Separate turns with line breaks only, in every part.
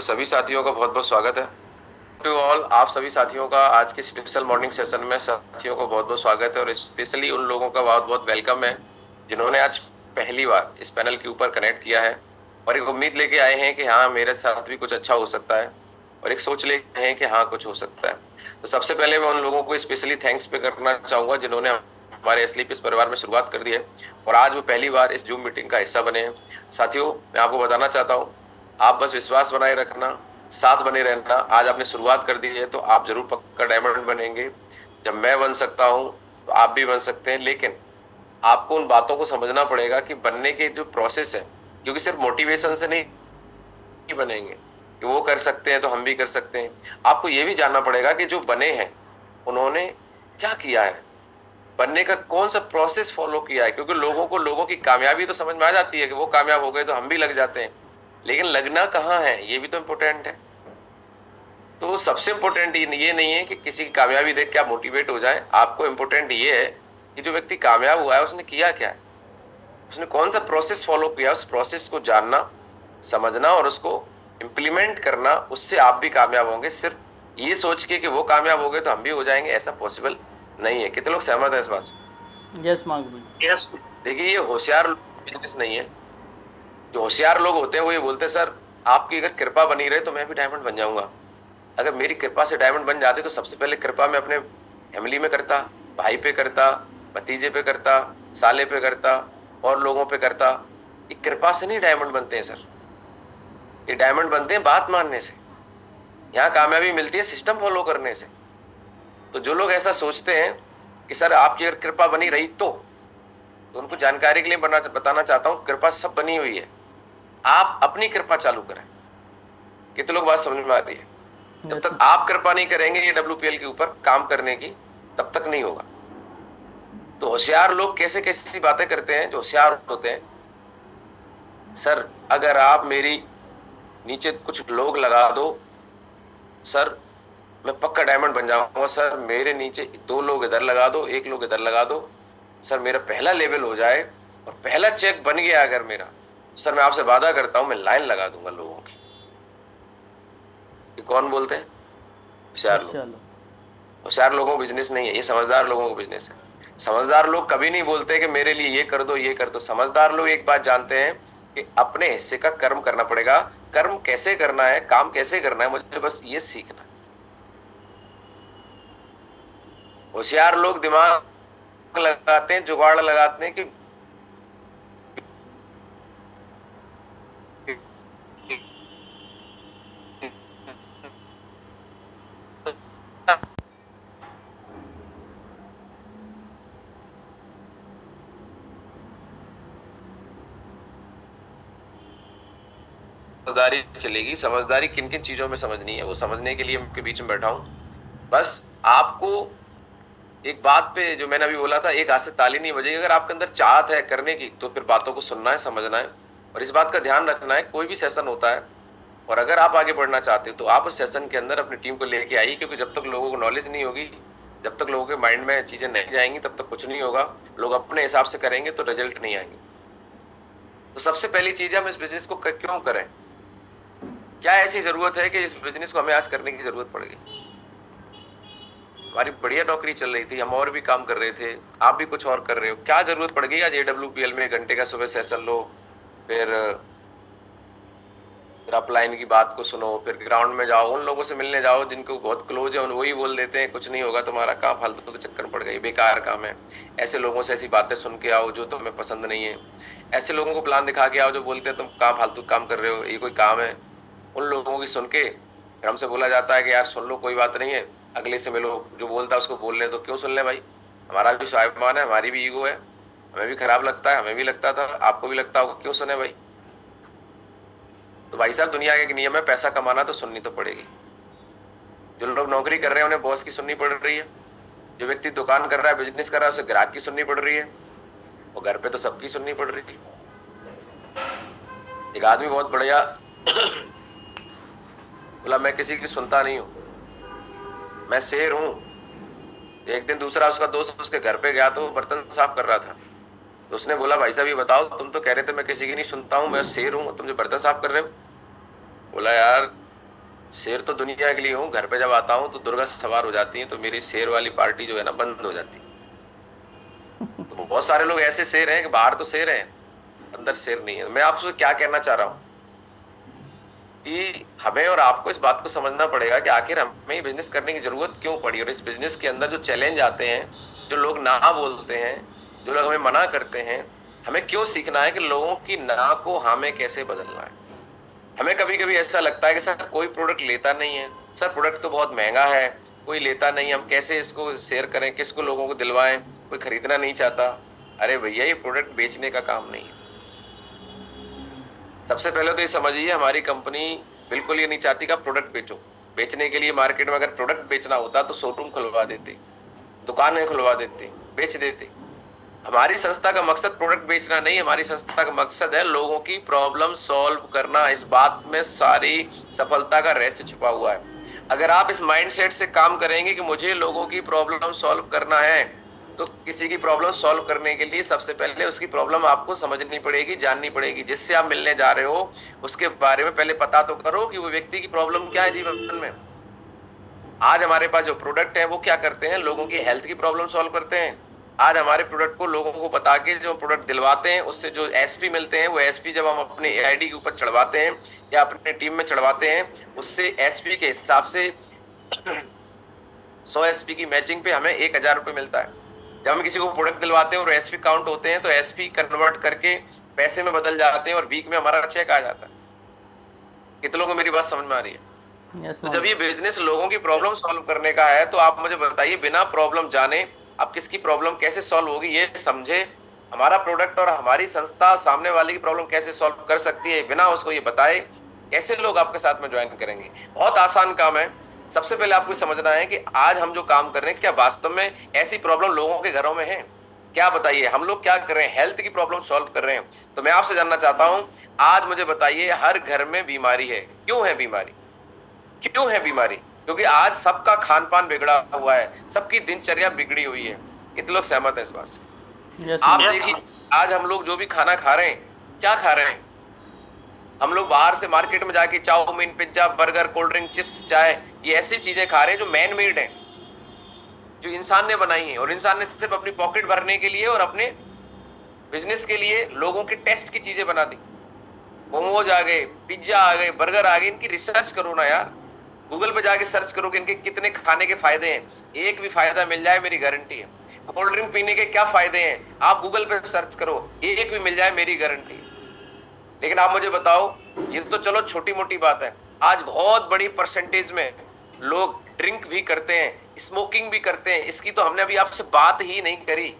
सभी साथियों का बहुत बहुत स्वागत है। टू ऑल, आप सभी साथियों का आज के स्पेशल मॉर्निंग सेशन में साथियों को बहुत बहुत स्वागत है और स्पेशली उन लोगों का बहुत बहुत वेलकम है जिन्होंने आज पहली बार इस पैनल के ऊपर कनेक्ट किया है और एक उम्मीद लेके आए हैं कि हाँ मेरे साथ भी कुछ अच्छा हो सकता है और एक सोच लेके आए हैं कि हाँ कुछ हो सकता है। तो सबसे पहले मैं उन लोगों को स्पेशली थैंक्स पे करना चाहूंगा जिन्होंने हमारे एसलीप इस परिवार में शुरुआत कर दी है और आज वो पहली बार इस जूम मीटिंग का हिस्सा बने हैं। साथियों, मैं आपको बताना चाहता हूँ, आप बस विश्वास बनाए रखना, साथ बने रहना। आज आपने शुरुआत कर दी है तो आप जरूर पक्का डायमंड बनेंगे। जब मैं बन सकता हूं तो आप भी बन सकते हैं, लेकिन आपको उन बातों को समझना पड़ेगा कि बनने के जो प्रोसेस है, क्योंकि सिर्फ मोटिवेशन से नहीं बनेंगे कि वो कर सकते हैं तो हम भी कर सकते हैं। आपको ये भी जानना पड़ेगा कि जो बने हैं उन्होंने क्या किया है, बनने का कौन सा प्रोसेस फॉलो किया है, क्योंकि लोगों को लोगों की कामयाबी तो समझ में आ जाती है कि वो कामयाब हो गए तो हम भी लग जाते हैं, लेकिन लगना कहाँ है ये भी तो इम्पोर्टेंट है। तो सबसे इम्पोर्टेंट ये नहीं है कि किसी की कामयाबी देख के आप मोटिवेट हो जाए। आपको इम्पोर्टेंट ये है कि जो व्यक्ति कामयाब हुआ है उसने किया क्या है, उसने कौन सा प्रोसेस फॉलो किया, उस प्रोसेस को जानना, समझना और उसको इम्प्लीमेंट करना। उससे आप भी कामयाब होंगे। सिर्फ ये सोच के कि वो कामयाब हो गए तो हम भी हो जाएंगे, ऐसा पॉसिबल नहीं है। कितने लोग सहमत है इस बात से?
यस मार्क भाई।
यस। देखिए, ये होशियार बिजनेस नहीं है। जो होशियार लोग होते हैं वो ये बोलते हैं, सर आपकी अगर कृपा बनी रहे तो मैं भी डायमंड बन जाऊंगा। अगर मेरी कृपा से डायमंड बन जाते तो सबसे पहले कृपा मैं अपने फैमिली में करता, भाई पे करता, भतीजे पे करता, साले पे करता और लोगों पे करता। ये कृपा से नहीं डायमंड बनते हैं सर, ये डायमंड बनते हैं बात मानने से। यहाँ कामयाबी मिलती है सिस्टम फॉलो करने से। तो जो लोग ऐसा सोचते हैं कि सर आपकी अगर कृपा बनी रही तो उनको जानकारी के लिए बताना चाहता हूं, कृपा सब बनी हुई है। आप अपनी कृपा चालू करें। कितने लोग बात समझ में आ रही है? जब
यस
तक आप कृपा नहीं करेंगे ये डब्ल्यूपीएल के ऊपर काम करने की, तब तक नहीं होगा। तो होशियार लोग कैसे कैसी बातें करते हैं, जो होशियार होते हैं, सर अगर आप मेरी नीचे कुछ लोग लगा दो सर मैं पक्का डायमंड बन जाऊंगा। सर मेरे नीचे 2 लोग इधर लगा दो, 1 लोग इधर लगा दो, सर मेरा पहला लेवल हो जाए और पहला चेक बन गया अगर मेरा, सर मैं आपसे वादा करता हूं मैं लाइन लगा दूंगा लोगों की। ये कौन बोलते हैं? होशियार लोग।
चलो।
होशियार लोगों को बिजनेस नहीं है, ये समझदार लोगों को बिजनेस है। समझदार लोग कभी नहीं बोलते कि मेरे लिए ये कर दो ये कर दो। समझदार लोग एक बात जानते हैं कि अपने हिस्से का कर्म करना पड़ेगा। कर्म कैसे करना है, काम कैसे करना है, मुझे बस ये सीखना है। होशियार लोग दिमाग लगाते हैं, जुगाड़ लगाते हैं कि समझदारी चलेगी। समझदारी किन किन चीजों में समझनी है वो समझने के लिए मैं आपके बीच में बैठा हूं। बस आपको एक बात पे, जो मैंने अभी बोला था, एक हाथ से ताली नहीं बजेगी। अगर आपके अंदर चाहत है करने की तो फिर बातों को सुनना है, समझना है और इस बात का ध्यान रखना है। कोई भी सेशन होता है और अगर आप आगे बढ़ना चाहते हो तो आप उस सेशन के अंदर अपनी टीम को लेके आइए, क्योंकि जब तक लोगों को नॉलेज नहीं होगी, जब तक लोगों के माइंड में चीजें नहीं जाएंगी, तब तक कुछ नहीं होगा। लोग अपने हिसाब से करेंगे तो रिजल्ट नहीं आएंगे। तो सबसे पहली चीज है, हम इस बिजनेस को क्यों करें, क्या ऐसी जरूरत है कि इस बिजनेस को हमें आज करने की जरूरत पड़ गई। हमारी बढ़िया नौकरी चल रही थी, हम और भी काम कर रहे थे, आप भी कुछ और कर रहे हो, क्या जरूरत पड़ गई आज एडब्ल्यूपीएल में 1 घंटे का सुबह सेशन लो, फिर अपलाइन की बात को सुनो, फिर ग्राउंड में जाओ, उन लोगों से मिलने जाओ जिनको बहुत क्लोज है, वही बोल देते हैं कुछ नहीं होगा तुम्हारा, कहाँ फालतू के चक्कर पड़ गई, बेकार काम है। ऐसे लोगों से ऐसी बातें सुन के आओ जो तुम्हें पसंद नहीं है। ऐसे लोगों को प्लान दिखा के आओ जो बोलते हैं तुम कहाँ फालतू काम कर रहे हो, ये कोई काम है। उन लोगों की सुन के फिर हमसे बोला जाता है कि यार सुन लो, कोई बात नहीं है, अगले से मिलो, जो बोलता है उसको बोल ले। तो क्यों सुन ले भाई, हमारा भी स्वाभिमान है, हमारी भी ईगो है, हमें भी खराब लगता है, हमें भी लगता था, आपको भी लगता होगा, क्यों सुने भाई। तो भाई साहब, दुनिया का एक नियम है, पैसा कमाना तो सुननी तो पड़ेगी। जो लोग नौकरी कर रहे हैं उन्हें बॉस की सुननी पड़ रही है, जो व्यक्ति दुकान कर रहा है, बिजनेस कर रहा है, उसे ग्राहक की सुननी पड़ रही है, और घर पे तो सबकी सुननी पड़ रही है। एक आदमी बहुत बढ़िया बोला, मैं किसी की सुनता नहीं हूं, मैं शेर हूं। एक दिन दूसरा उसका दोस्त उसके घर पे गया तो बर्तन साफ कर रहा था, तो उसने बोला, भाई साहब ये बताओ, तुम तो कह रहे थे मैं किसी की नहीं सुनता हूं, मैं शेर हूं, तुम जो बर्तन साफ कर रहे हो। बोला, यार शेर तो दुनिया के लिए हूँ, घर पे जब आता हूँ तो दुर्गा सवार हो जाती है, तो मेरी शेर वाली पार्टी जो है ना बंद हो जाती है। तो बहुत सारे लोग ऐसे शेर हैं कि बाहर तो शेर है, अंदर शेर नहीं है। मैं आपसे क्या कहना चाह रहा हूँ कि हमें और आपको इस बात को समझना पड़ेगा कि आखिर हमें ये बिजनेस करने की जरूरत क्यों पड़ी, और इस बिजनेस के अंदर जो चैलेंज आते हैं, जो लोग ना बोलते हैं, जो लोग हमें मना करते हैं, हमें क्यों सीखना है कि लोगों की ना को हाँ में कैसे बदलना है। हमें कभी कभी ऐसा लगता है कि सर कोई प्रोडक्ट लेता नहीं है, सर प्रोडक्ट तो बहुत महंगा है, कोई लेता नहीं, हम कैसे इसको शेयर करें, किसको लोगों को दिलवाएं, कोई खरीदना नहीं चाहता। अरे भैया, ये प्रोडक्ट बेचने का काम नहीं है। सबसे पहले तो ये समझिए, हमारी कंपनी बिल्कुल ये नहीं चाहती कि आप प्रोडक्ट बेचो। बेचने के लिए मार्केट में अगर प्रोडक्ट बेचना होता तो शोरूम खुलवा देते, दुकानें खुलवा देते, बेच देते। हमारी संस्था का मकसद प्रोडक्ट बेचना नहीं, हमारी संस्था का मकसद है लोगों की प्रॉब्लम सॉल्व करना। इस बात में सारी सफलता का रहस्य छुपा हुआ है। अगर आप इस माइंडसेट से काम करेंगे कि मुझे लोगों की प्रॉब्लम सॉल्व करना है, तो किसी की प्रॉब्लम सॉल्व करने के लिए सबसे पहले उसकी प्रॉब्लम आपको समझनी पड़ेगी, जाननी पड़ेगी। जिससे आप मिलने जा रहे हो उसके बारे में पहले पता तो करो कि वो व्यक्ति की प्रॉब्लम क्या है जीवन में। आज हमारे पास जो प्रोडक्ट है वो क्या करते हैं, लोगों की हेल्थ की प्रॉब्लम सॉल्व करते हैं। आज हमारे प्रोडक्ट को लोगों को बता के जो प्रोडक्ट दिलवाते हैं, उससे जो एसपी मिलते हैं, वो एसपी जब हम अपने एआईडी के ऊपर चढ़वाते हैं या अपने टीम में चढ़वाते हैं, उससे एसपी के हिसाब से 100 एसपी की मैचिंग पे हमें 1000 रुपये मिलता है। जब हम किसी को प्रोडक्ट दिलवाते हैं और एसपी काउंट होते हैं तो एसपी कन्वर्ट करके पैसे में बदल जाते हैं और वीक में हमारा चेक आ जाता है। कितने लोगों को मेरी बात समझ में आ रही है? तो जब ये बिजनेस लोगों की प्रॉब्लम सॉल्व करने का है, तो आप मुझे बताइए, बिना प्रॉब्लम जाने आप किसकी प्रॉब्लम कैसे सॉल्व होगी, ये समझे हमारा प्रोडक्ट और हमारी संस्था सामने वाले की प्रॉब्लम कैसे सॉल्व कर सकती है, बिना उसको ये बताए कैसे लोग आपके साथ में ज्वाइन करेंगे। बहुत आसान काम है। सबसे पहले आपको समझना है कि आज हम जो काम कर रहे हैं, क्या वास्तव में ऐसी प्रॉब्लम लोगों के घरों में है? क्या बताइए, हम लोग क्या कर रहे हैं, हेल्थ की प्रॉब्लम सॉल्व कर रहे हैं। तो मैं आपसे जानना चाहता हूं, आज मुझे बताइए, हर घर में बीमारी है। क्यों है बीमारी? क्यों है बीमारी? क्योंकि आज सबका खान पान बिगड़ा हुआ है, सबकी दिनचर्या बिगड़ी हुई है। कितने लोग सहमत हैं इस बात से? आप देखिए, आज हम लोग जो भी खाना खा रहे हैं, क्या खा रहे हैं? हम लोग बाहर से मार्केट में जाके chow mein, pizza, burger, cold drink, chips, चाय, ये ऐसी चीजें खा रहे हैं जो मैन मेड है, जो इंसान ने बनाई है। और इंसान ने सिर्फ अपनी पॉकेट भरने के लिए और अपने बिजनेस के लिए लोगों के टेस्ट की चीजें बना दी। मोमोज आ गए, पिज्जा आ गए, बर्गर आ गए। इनकी रिसर्च करो ना यार, गूगल पे जाके सर्च करो कि इनके कितने खाने के फायदे हैं। एक भी फायदा मिल जाए मेरी गारंटी है। कोल्ड ड्रिंक पीने के क्या फायदे हैं, आप गूगल पे सर्च करो, एक भी मिल जाए मेरी गारंटी। लेकिन आप मुझे बताओ, ये तो चलो छोटी मोटी बात है, आज बहुत बड़ी परसेंटेज में लोग ड्रिंक भी करते हैं, स्मोकिंग भी करते हैं। इसकी तो हमने अभी आपसे बात ही नहीं करी।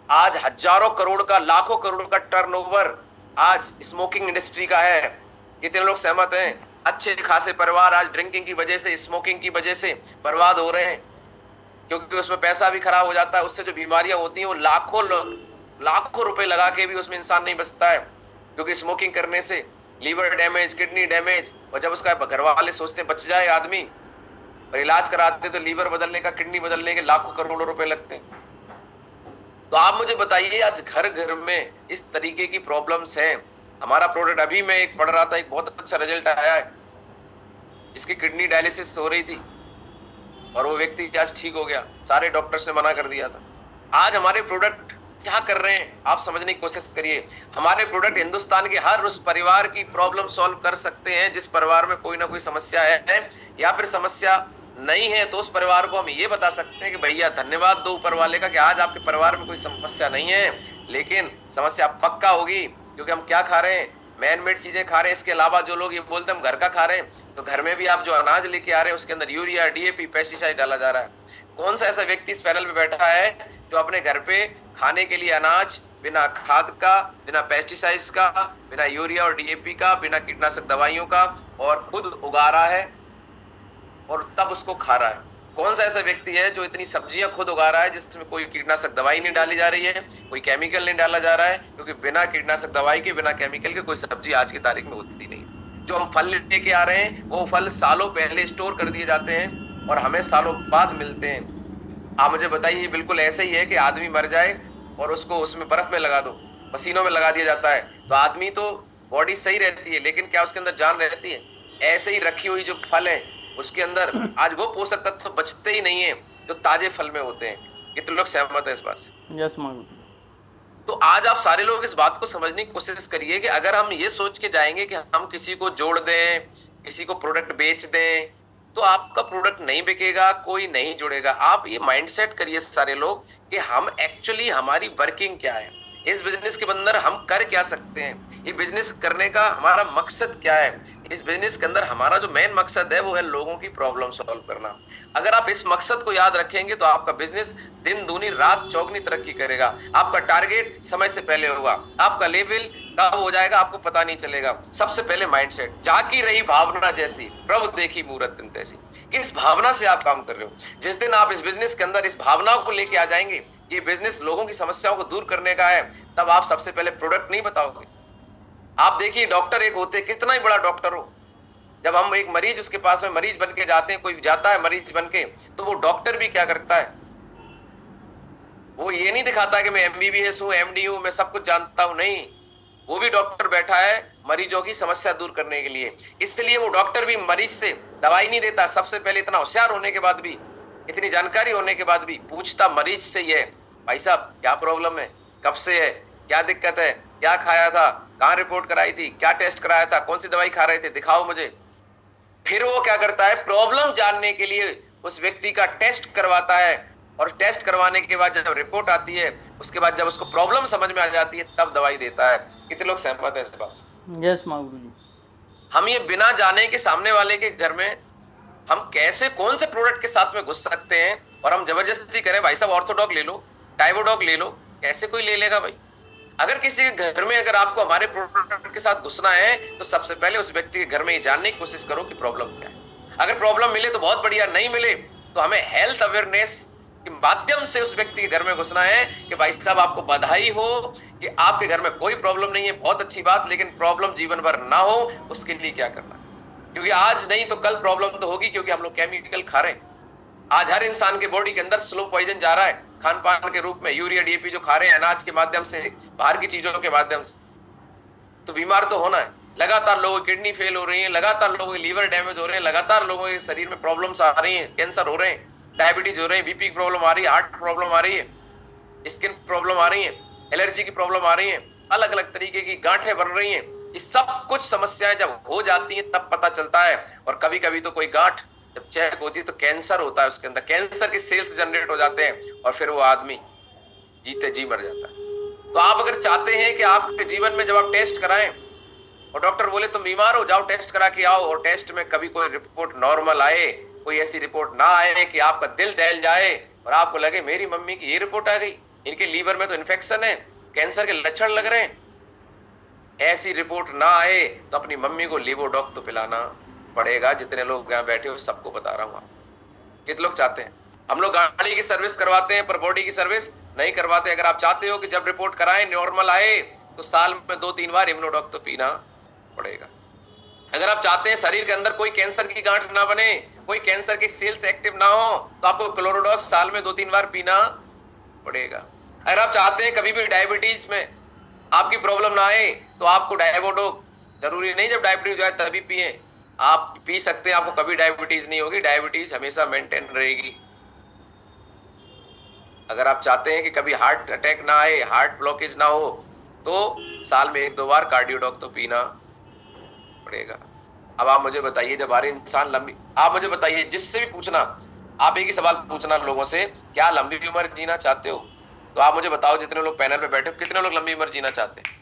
आज हजारों करोड़ का, लाखों करोड़ का टर्नओवर आज स्मोकिंग इंडस्ट्री का है। कितने लोग सहमत हैं? अच्छे खासे परिवार आज ड्रिंकिंग की वजह से, स्मोकिंग की वजह से बर्बाद हो रहे हैं, क्योंकि उसमें पैसा भी खराब हो जाता है। उससे जो बीमारियां होती हैं वो लाखों रुपए लगा के भी उसमें इंसान नहीं बचता है, क्योंकि स्मोकिंग करने से लीवर डैमेज, किडनी डैमेज। और जब उसका घर वाले सोचते बच जाए आदमी, और इलाज कराते तो लीवर बदलने का, किडनी बदलने के लाखों करोड़ों रुपए लगते हैं। तो आप मुझे बताइए, आज घर घर में इस तरीके की प्रॉब्लम्स हैं। हमारा प्रोडक्ट, अभी मैं एक पढ़ रहा था, एक बहुत अच्छा रिजल्ट आया है, इसकी किडनी डायलिसिस हो रही थी और वो व्यक्ति आज ठीक हो गया। सारे डॉक्टर्स ने मना कर दिया था। आज हमारे प्रोडक्ट क्या कर रहे हैं, आप समझने की कोशिश करिए। हमारे प्रोडक्ट हिंदुस्तान के हर उस परिवार की प्रॉब्लम सॉल्व कर सकते हैं जिस परिवार में कोई ना कोई समस्या है, या फिर समस्या नहीं है तो उस परिवार को हम ये बता सकते हैं कि भैया धन्यवाद दो ऊपर वाले का कि आज आपके परिवार में कोई समस्या नहीं है, लेकिन समस्या पक्का होगी, क्योंकि हम क्या खा रहे हैं, मैन मेड चीजें खा रहे हैं। इसके अलावा जो लोग ये बोलते हैं हम घर का खा रहे हैं, तो घर में भी आप जो अनाज लेके आ रहे हैं उसके अंदर यूरिया, डीएपी, पेस्टिसाइड डाला जा रहा है। कौन सा ऐसा व्यक्ति इस पैनल पे बैठा है जो अपने घर पे खाने के लिए अनाज बिना खाद का, बिना पेस्टिसाइड्स का, बिना यूरिया और डीएपी का, बिना कीटनाशक दवाइयों का, और खुद उगा रहा है और तब उसको खा रहा है? कौन सा ऐसा व्यक्ति है जो इतनी सब्जियां खुद उगा रहा है जिसमें कोई कीटनाशक दवाई नहीं डाली जा रही है, कोई केमिकल नहीं डाला जा रहा है? क्योंकि बिना कीटनाशक दवाई के, बिना केमिकल के कोई सब्जी आज की तारीख में होती नहीं। जो हम फल लेके आ रहे हैं वो फल सालों पहले स्टोर कर दिए जाते हैं और हमें सालों बाद मिलते हैं। आप मुझे बताइए, बिल्कुल ऐसे ही है कि आदमी मर जाए और उसको उसमें बर्फ में लगा दो, मशीनों में लगा दिया जाता है, तो आदमी तो बॉडी सही रहती है, लेकिन क्या उसके अंदर जान रहती है? ऐसे ही रखी हुई जो फल है उसके अंदर आज वो पोषक तत्व तो बचते ही नहीं है जो ताजे फल में होते हैं। कितने लोग सहमत है इस बात से?
यस मालूम।
तो आज आप सारे लोग इस बात को समझने की कोशिश करिए कि अगर हम ये सोच के जाएंगे कि हम किसी को जोड़ दें, किसी को प्रोडक्ट बेच दें, तो आपका प्रोडक्ट नहीं बिकेगा, कोई नहीं जुड़ेगा। आप ये माइंडसेट करिए सारे लोग कि हम एक्चुअली हमारी वर्किंग क्या है, इस बिजनेस के अंदर हम कर क्या सकते हैं, ये बिजनेस करने का हमारा मकसद क्या है। इस बिजनेस के अंदर हमारा जो मेन मकसद है वो है लोगों की प्रॉब्लम सॉल्व करना। अगर आप इस मकसद को याद रखेंगे तो आपका बिजनेस दिन दूनी रात चौगनी तरक्की करेगा। आपका टारगेट समय से पहले होगा, आपका लेवल कब हो जाएगा आपको पता नहीं चलेगा। सबसे पहले माइंडसेट, जाकी रही भावना जैसी प्रभु देखी मूरत दिन तैसी। किस भावना से आप काम कर रहे हो? जिस दिन आप इस बिजनेस के अंदर इस भावना को लेके आ जाएंगे, ये बिजनेस लोगों की समस्याओं को दूर करने का है, तब आप सबसे पहले प्रोडक्ट नहीं बताओगे। आप देखिए डॉक्टर एक होते, कितना ही बड़ा डॉक्टर हो, जब हम एक मरीज उसके पास में मरीज बन के जाते हैं, कोई जाता है मरीज बन के, तो वो डॉक्टर भी क्या करता है, वो ये नहीं दिखाता कि मैं एमबीबीएस हूं, एमडी हूं, मैं सब कुछ जानता हूं। नहीं, वो भी डॉक्टर बैठा है मरीजों की समस्या दूर करने के लिए। इसलिए वो डॉक्टर भी मरीज से दवाई नहीं देता, सबसे पहले इतना होशियार होने के बाद भी, इतनी जानकारी होने के बाद भी पूछता मरीज से ये, भाई साहब क्या प्रॉब्लम है, कब से है, क्या दिक्कत है, क्या खाया था, कहाँ रिपोर्ट कराई थी, क्या टेस्ट कराया था, कौन सी दवाई खा रहे थे, दिखाओ मुझे। फिर वो क्या करता है, प्रॉब्लम जानने के लिए उस व्यक्ति का टेस्ट करवाता है, और टेस्ट करवाने के बाद जब रिपोर्ट आती है, उसके बाद जब उसको प्रॉब्लम समझ में आ जाती है, तब दवाई देता है। कितने लोग सहमत है इस बात से?
यस मालूम जी।
हम ये बिना जाने के सामने वाले के घर में हम कैसे कौन से प्रोडक्ट के साथ में घुस सकते हैं, और हम जबरदस्ती करें भाई साहब ऑर्थोडॉग ले लो, टाइवोडॉग ले लो, कैसे कोई ले लेगा भाई? अगर किसी के घर में अगर आपको हमारे प्रोडक्ट के साथ घुसना है, तो सबसे पहले उस व्यक्ति के घर में ये जानने की कोशिश करो कि प्रॉब्लम क्या है। अगर प्रॉब्लम मिले तो बहुत बढ़िया, नहीं मिले तो हमें हेल्थ अवेयरनेस के माध्यम से उस व्यक्ति के घर में घुसना है कि भाई साहब आपको बधाई हो कि आपके घर में कोई प्रॉब्लम नहीं है, बहुत अच्छी बात, लेकिन प्रॉब्लम जीवन भर ना हो उसके लिए क्या करना है। क्योंकि आज नहीं तो कल प्रॉब्लम तो होगी, क्योंकि हम लोग केमिकल खा रहे हैं। आज हर इंसान के बॉडी के अंदर स्लो पॉइजन जा रहा है खान पान के रूप में, यूरिया डीएपी जो खा रहे हैं अनाज के माध्यम से, बाहर की चीजों के माध्यम से, तो बीमार तो होना है। लगातार लोगों की किडनी फेल हो रही है, लगातार लोगों के लीवर डैमेज हो रहे हैं, लगातार लोगों के शरीर में प्रॉब्लम्स आ रही हैं, कैंसर हो रहे हैं, डायबिटीज हो रही है, बीपी की प्रॉब्लम आ रही है, हार्ट प्रॉब्लम आ रही है, स्किन प्रॉब्लम आ रही है, एलर्जी की प्रॉब्लम आ रही है, अलग अलग तरीके की गांठें बन रही हैं। ये सब कुछ समस्याएं जब हो जाती हैं तब पता चलता है। और कभी कभी तो कोई गांठ जब चेक होती है तो कैंसर होता है, उसके अंदर कैंसर के सेल्स जनरेट हो जाते हैं, और फिर वो आदमी जीते जी मर जाता है। तो आप अगर चाहते हैं कि आपके जीवन में जब आप टेस्ट कराएं और डॉक्टर बोले तुम बीमार हो, जाओ टेस्ट करा के आओ, और टेस्ट में कभी कोई रिपोर्ट नॉर्मल आए, कोई ऐसी रिपोर्ट ना आए कि आपका दिल दहल जाए और आपको लगे मेरी मम्मी की ये रिपोर्ट आ गई, इनके लीवर में तो इन्फेक्शन है, कैंसर के लक्षण लग रहे हैं, ऐसी रिपोर्ट ना आए तो अपनी मम्मी को लीवोडॉक तो पिलाना पड़ेगा। जितने लोग यहाँ बैठे हो सबको बता रहा हूँ। कितने लोग चाहते हैं? हम लोग गाड़ी की सर्विस करवाते हैं पर बॉडी की सर्विस नहीं करवाते। अगर आप चाहते हो कि जब रिपोर्ट कराएं नॉर्मल आए, तो साल में 2-3 बार इम्यूनोडॉक तो पीना पड़ेगा। अगर आप चाहते हैं शरीर के अंदर कोई कैंसर की गांठ ना बने, कोई कैंसर के सेल्स एक्टिव ना हो, तो आपको क्लोरोडॉक्स साल में 2-3 बार पीना पड़ेगा। अगर आप चाहते हैं कभी भी डायबिटीज में आपकी प्रॉब्लम ना आए, तो आपको डायबोडोक, जरूरी नहीं जब डायबिटीज जाए तभी पिए, आप पी सकते हैं, आपको कभी डायबिटीज नहीं होगी, डायबिटीज हमेशा मेंटेन रहेगी। अगर आप चाहते हैं कि कभी हार्ट अटैक ना आए, हार्ट ब्लॉकेज ना हो, तो साल में 1-2 बार कार्डियोडॉक तो पीना पड़ेगा। अब आप मुझे बताइए, जब हर इंसान लंबी, आप मुझे बताइए, जिससे भी पूछना, आप एक ही सवाल पूछना लोगों से, क्या लंबी उम्र जीना चाहते हो? तो आप मुझे बताओ, जितने लोग पैनल पे बैठे हो, कितने लोग लंबी उम्र जीना चाहते हैं?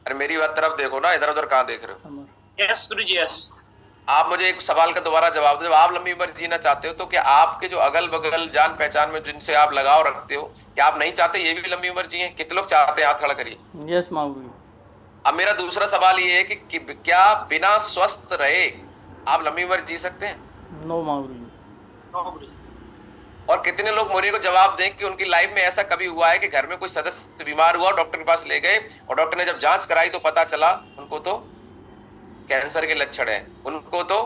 अरे मेरी बात तरफ देखो ना, इधर उधर कहाँ देख रहे हो?
यस गुरुजी यस।
आप मुझे एक सवाल का दोबारा जवाब दो, जब आप लंबी उम्र जीना चाहते हो तो क्या आपके जो अगल बगल जान पहचान में जिनसे आप लगाव रखते हो, क्या आप नहीं चाहते ये भी लंबी उम्र जिए? कितने लोग चाहते हैं? हाथ खड़ा करिए।
यस माऊली।
अब मेरा दूसरा सवाल ये है कि क्या बिना स्वस्थ रहे आप लंबी उम्र जी सकते हैं?
नो माऊली।
और कितने लोग मुझे को जवाब दें कि उनकी लाइफ में ऐसा कभी हुआ है कि घर में कोई सदस्य बीमार हुआ, डॉक्टर के पास ले गए और डॉक्टर ने जब जांच कराई तो पता चला उनको तो कैंसर के लक्षण है, उनको तो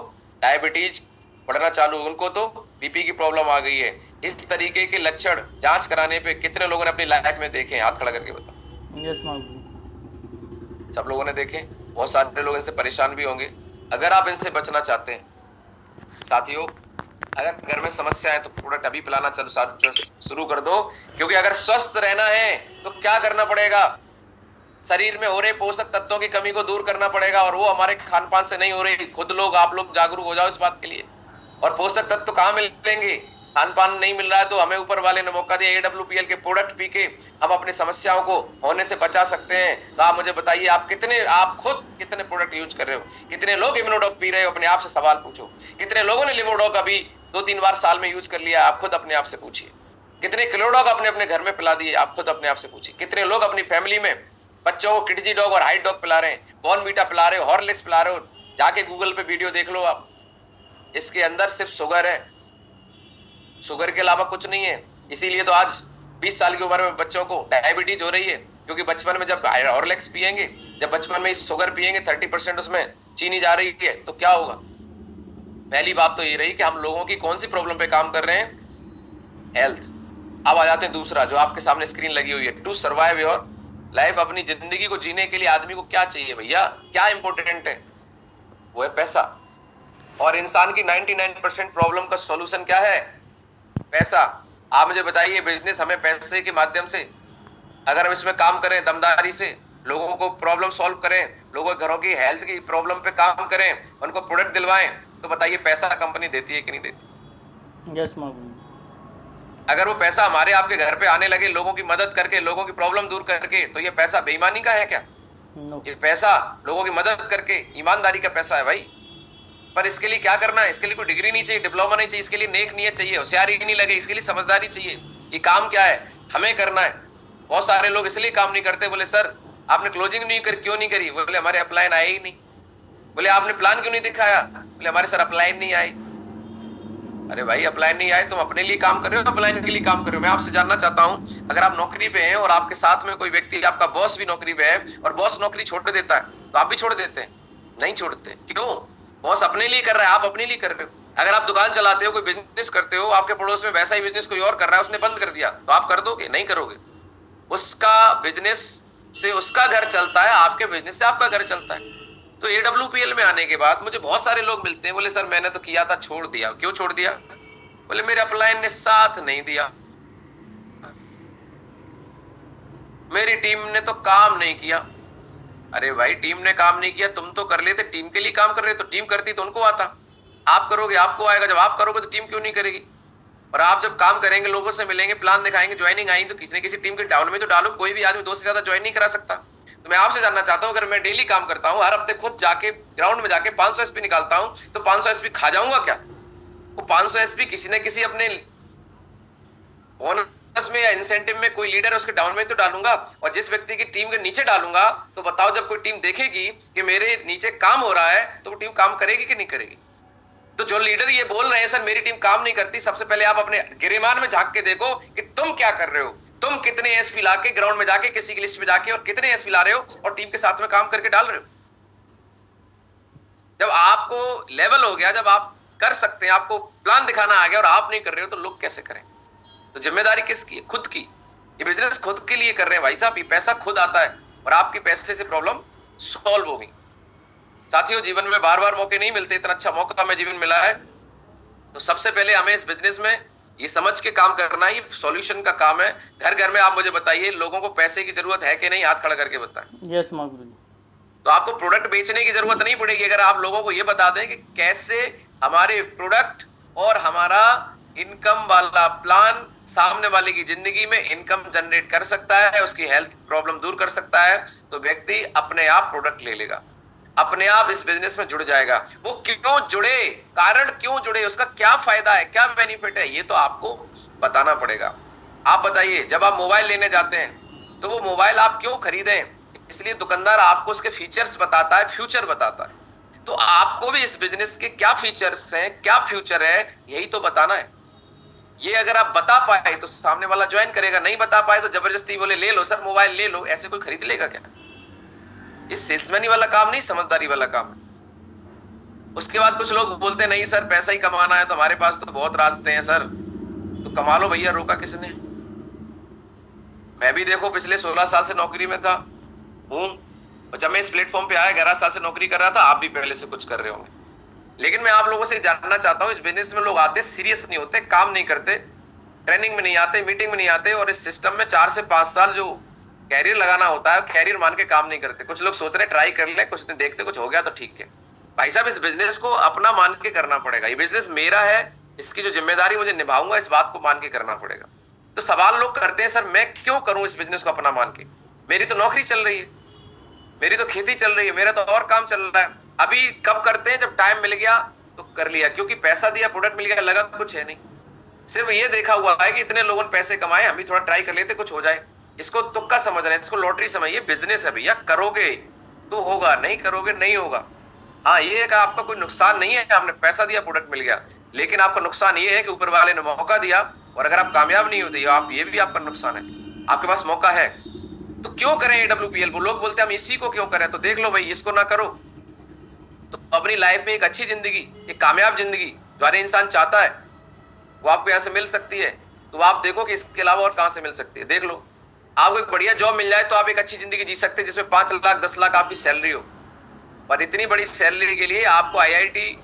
डायबिटीज बढ़ना चालू, उनको तो बीपी की प्रॉब्लम आ गई है। इस तरीके के लक्षण जांच कराने पे कितने लोगों ने अपनी लाइफ में देखे? हाथ खड़ा करके बताओ।
यस माऊली।
सब लोगों ने देखे। बहुत सारे लोग इनसे परेशान भी होंगे। अगर आप इनसे बचना चाहते हैं साथियों, अगर घर में समस्या है तो प्रोडक्ट अभी पिलाना शुरू कर दो, क्योंकि अगर स्वस्थ रहना है तो क्या करना पड़ेगा, शरीर में हो रहे पोषक तत्वों की कमी को दूर करना पड़ेगा, और वो हमारे खान पान से नहीं हो रही। खुद लोग, आप लोग जागरूक हो जाओ इस बात के लिए। और पोषक तत्व कहाँ मिलेंगे, खान पान नहीं मिल रहा है तो हमें ऊपर वाले ने मौका दिया, AWPL के प्रोडक्ट पी के हम अपनी समस्याओं को होने से बचा सकते हैं। तो आप मुझे बताइए, आप खुद कितने प्रोडक्ट यूज कर रहे हो, कितने लोग इम्यूनोडॉक पी रहे हो, अपने आप से सवाल पूछो। कितने लोगों ने लिवोडॉक अभी 2-3 बार साल में यूज कर लिया, आप खुद अपने आप से पूछिए। कितने क्लोडॉक अपने अपने घर में पिला दिए, आप खुद अपने आप से पूछिए। कितने लोग अपनी फैमिली में बच्चों को किडजी डॉग और हाइट डॉग पिला रहे हैं, बॉर्नवीटा पिला रहे हो, हॉर्लिक्स पिला रहे हो, जाके गूगल पे वीडियो देख लो आप। इसके अंदर सिर्फ शुगर है, शुगर के अलावा कुछ नहीं है। इसीलिए तो आज 20 साल की उम्र में बच्चों को डायबिटीज हो रही है, क्योंकि बचपन में जब हॉर्लिक्स पिएंगे, जब बचपन में शुगर पिएंगे, 30% उसमें चीनी जा रही है, तो क्या होगा। पहली बात तो ये रही कि हम लोगों की कौन सी प्रॉब्लम पे काम कर रहे हैं, हेल्थ। अब आ जाते हैं दूसरा, जो आपके सामने स्क्रीन लगी हुई है, टू सर्वाइव योर लाइफ। अपनी जिंदगी को जीने के लिए आदमी को क्या चाहिए भैया, क्या इंपॉर्टेंट है, वो है पैसा। और इंसान की 99% प्रॉब्लम का सॉल्यूशन क्या है, पैसा। आप मुझे बताइए, बिजनेस हमें पैसे के माध्यम से, अगर हम इसमें काम करें दमदारी से, लोगों को प्रॉब्लम सॉल्व करें, लोगों के घरों की हेल्थ की प्रॉब्लम पे काम करें, उनको प्रोडक्ट दिलवाएं, तो बताइए पैसा कंपनी देती है कि नहीं देती।
यस।
अगर वो पैसा हमारे आपके घर पे आने लगे, लोगों की मदद करके, लोगों की प्रॉब्लम दूर करके, तो ये पैसा बेईमानी का है क्या? ये पैसा लोगों की मदद करके ईमानदारी का पैसा है भाई। पर इसके लिए क्या करना है, इसके लिए कोई डिग्री नहीं चाहिए, डिप्लोमा नहीं चाहिए, इसके लिए नेक नियत चाहिए, होशियारी नहीं लगे, इसके लिए समझदारी चाहिए। ये काम क्या है, हमें करना है। बहुत सारे लोग इसलिए काम नहीं करते, बोले सर आपने क्लोजिंग नहीं कर, क्यों नहीं करी, बोले हमारे अपलाइन आए ही नहीं। बोले आपने प्लान क्यों नहीं दिखाया, बोले हमारे सर अपलाइन नहीं आए। अरे भाई अपलाइन नहीं आए, तुम अपने लिए काम कर रहे हो, अपलाइन के लिए काम कर रहे हो। मैं आपसे जानना चाहता हूं, अगर आप नौकरी पे हैं और आपके साथ में कोई व्यक्ति, आपका बॉस भी नौकरी पे है, और बॉस नौकरी छोड़ देता है, तो आप भी छोड़ देते हैं? नहीं छोड़ते। क्यों? बॉस अपने लिए कर रहा है, आप अपने लिए कर रहे हो। अगर आप दुकान चलाते हो, कोई बिजनेस करते हो, आपके पड़ोस में वैसा ही बिजनेस कोई और कर रहा है, उसने बंद कर दिया, तो आप कर दोगे? नहीं करोगे। उसका बिजनेस से उसका घर चलता है, आपके बिजनेस से आपका घर चलता है। तो AWPL में आने के बाद मुझे बहुत सारे लोग मिलते हैं, बोले सर मैंने तो किया था, छोड़ दिया। क्यों छोड़ दिया? बोले मेरे अपलाइन ने साथ नहीं दिया, मेरी टीम ने तो काम नहीं किया। अरे भाई टीम ने काम नहीं किया, तुम तो कर लेते, टीम के लिए काम कर रहे तो टीम करती तो उनको आता। आप करोगे आपको आएगा, जब आप करोगे तो टीम क्यों नहीं करेगी। और आप जब काम करेंगे, लोगों से मिलेंगे, प्लान दिखाएंगे, ज्वाइनिंग आई, तो किसी न किसी टीम के डाउन में तो डालो। कोई भी आदमी 2 से ज्यादा ज्वाइन नहीं करा सकता। तो मैं आपसे जानना चाहता हूं, अगर मैं डेली काम करता हूं, हर हफ्ते खुद जाके ग्राउंड में जाके 500 SP निकालता हूं, तो 500 SP खा जाऊंगा क्या? वो 500 SP किसी न किसी अपने बोनस में या इंसेंटिव में कोई लीडर है उसके डाउन में तो डालूंगा। और जिस व्यक्ति की टीम के नीचे डालूंगा, तो बताओ जब कोई टीम देखेगी कि मेरे नीचे काम हो रहा है, तो वो टीम काम करेगी कि नहीं करेगी? तो जो लीडर ये बोल रहे हैं सर मेरी टीम काम नहीं करती, सबसे पहले आप अपने गिरेमान में झांक के देखो कि तुम क्या कर रहे हो। तुम कितने SP ला के ग्राउंड में जाके, किसी की लिस्ट में जाके, और कितने SP ला रहे हो और टीम के साथ में काम करके डाल रहे हो। जब आपको लेवल हो गया, जब आप कर सकते हैं, आपको प्लान दिखाना आ गया और आप नहीं कर रहे हो, तो लोग कैसे करें? तो जिम्मेदारी किसकी है? खुद की। ये बिजनेस खुद के लिए कर रहे हैं भाई साहब, ये पैसा खुद आता है और आपकी पैसे से प्रॉब्लम सॉल्व होगी। साथियों, जीवन में बार बार मौके नहीं मिलते, इतना अच्छा मौका हमें जीवन मिला है, तो सबसे पहले हमें इस बिजनेस में ये समझ के काम करना ही सॉल्यूशन का काम है। घर घर में आप मुझे बताइए, लोगों को पैसे की जरूरत है कि नहीं, हाथ खड़ा करके बताएं।
यस गुरु जी।
तो आपको प्रोडक्ट बेचने की जरूरत नहीं पड़ेगी, अगर आप लोगों को ये बता दें कि कैसे हमारे प्रोडक्ट और हमारा इनकम वाला प्लान सामने वाले की जिंदगी में इनकम जनरेट कर सकता है, उसकी हेल्थ प्रॉब्लम दूर कर सकता है, तो व्यक्ति अपने आप प्रोडक्ट ले लेगा, अपने आप इस बिजनेस में जुड़ जाएगा। वो क्यों जुड़े, कारण क्यों जुड़े, उसका क्या फायदा है, क्या बेनिफिट है, ये तो आपको बताना पड़ेगा। आप बताइए, जब आप मोबाइल लेने जाते हैं, तो वो मोबाइल आप क्यों खरीदें? इसलिए दुकानदार आपको उसके फीचर्स बताता है, फ्यूचर बताता है। तो आपको भी इस बिजनेस के क्या फीचर्स हैं, क्या फ्यूचर है, यही तो बताना है। ये अगर आप बता पाए तो सामने वाला ज्वाइन करेगा, नहीं बता पाए तो जबरदस्ती बोले ले लो सर मोबाइल ले लो, ऐसे कोई खरीद लेगा क्या? ये सेल्समैनी वाला काम नहीं, समझदारी वाला काम है। उसके बाद कुछ लोग बोलते नहीं सर पैसा ही कमाना है तो हमारे पास तो बहुत रास्ते हैं सर, तो कमा लो भैया, रोका किसने? मैं भी देखो पिछले 16 साल से नौकरी में था हूं, और जब मैं इस प्लेटफॉर्म पे आया, 11 साल से नौकरी कर रहा था, आप भी पहले से कुछ कर रहे होंगे। लेकिन मैं आप लोगों से जानना चाहता हूं, इस बिजनेस में लोग आते सीरियस नहीं होते, काम नहीं करते, ट्रेनिंग में नहीं आते, मीटिंग में नहीं आते, और इस सिस्टम में 4 से 5 साल जो कैरियर लगाना होता है, कैरियर मान के काम नहीं करते। कुछ लोग सोच रहे ट्राई कर ले, कुछ दिन देखते, कुछ हो गया तो ठीक है। भाई साहब, इस बिजनेस को अपना मान के करना पड़ेगा। ये बिजनेस मेरा है, इसकी जो जिम्मेदारी मुझे निभाऊंगा, इस बात को मान के करना पड़ेगा। तो सवाल लोग करते हैं, सर मैं क्यों करूं इस बिजनेस को अपना मान के? मेरी तो नौकरी चल रही है, मेरी तो खेती चल रही है, मेरा तो और काम चल रहा है। अभी कब करते हैं? जब टाइम मिल गया तो कर लिया, क्योंकि पैसा दिया, प्रोडक्ट मिल गया, लगा कुछ है नहीं। सिर्फ ये देखा हुआ है कि इतने लोगों ने पैसे कमाए, हम भी थोड़ा ट्राई कर लेते, कुछ हो जाए। इसको तुक्का समझ रहे हैं, इसको लॉटरी समझिए। बिजनेस है भैया, करोगे तो होगा, नहीं करोगे नहीं होगा। हाँ, ये है कि आपका कोई नुकसान नहीं है, आपने पैसा दिया, प्रोडक्ट मिल गया, लेकिन आपका नुकसान ये है कि ऊपर वाले ने मौका दिया, और अगर आप कामयाब नहीं होते, आप ये भी आपका नुकसान है। आपके पास मौका है तो क्यों करें AWPL? वो लोग बोलते हैं हम इसी को क्यों करें, तो देख लो भाई, इसको ना करो तो अपनी लाइफ में एक अच्छी जिंदगी, एक कामयाब जिंदगी जो हर इंसान चाहता है, वो आपको यहां से मिल सकती है। तो आप देखो कि इसके अलावा और कहां से मिल सकती है। देख लो, आपको एक बढ़िया जॉब मिल जाए तो आप एक अच्छी जिंदगी जी सकते हैं, जिसमें 5 लाख 10 लाख आपकी सैलरी हो। पर इतनी बड़ी सैलरी के लिए आपको IIT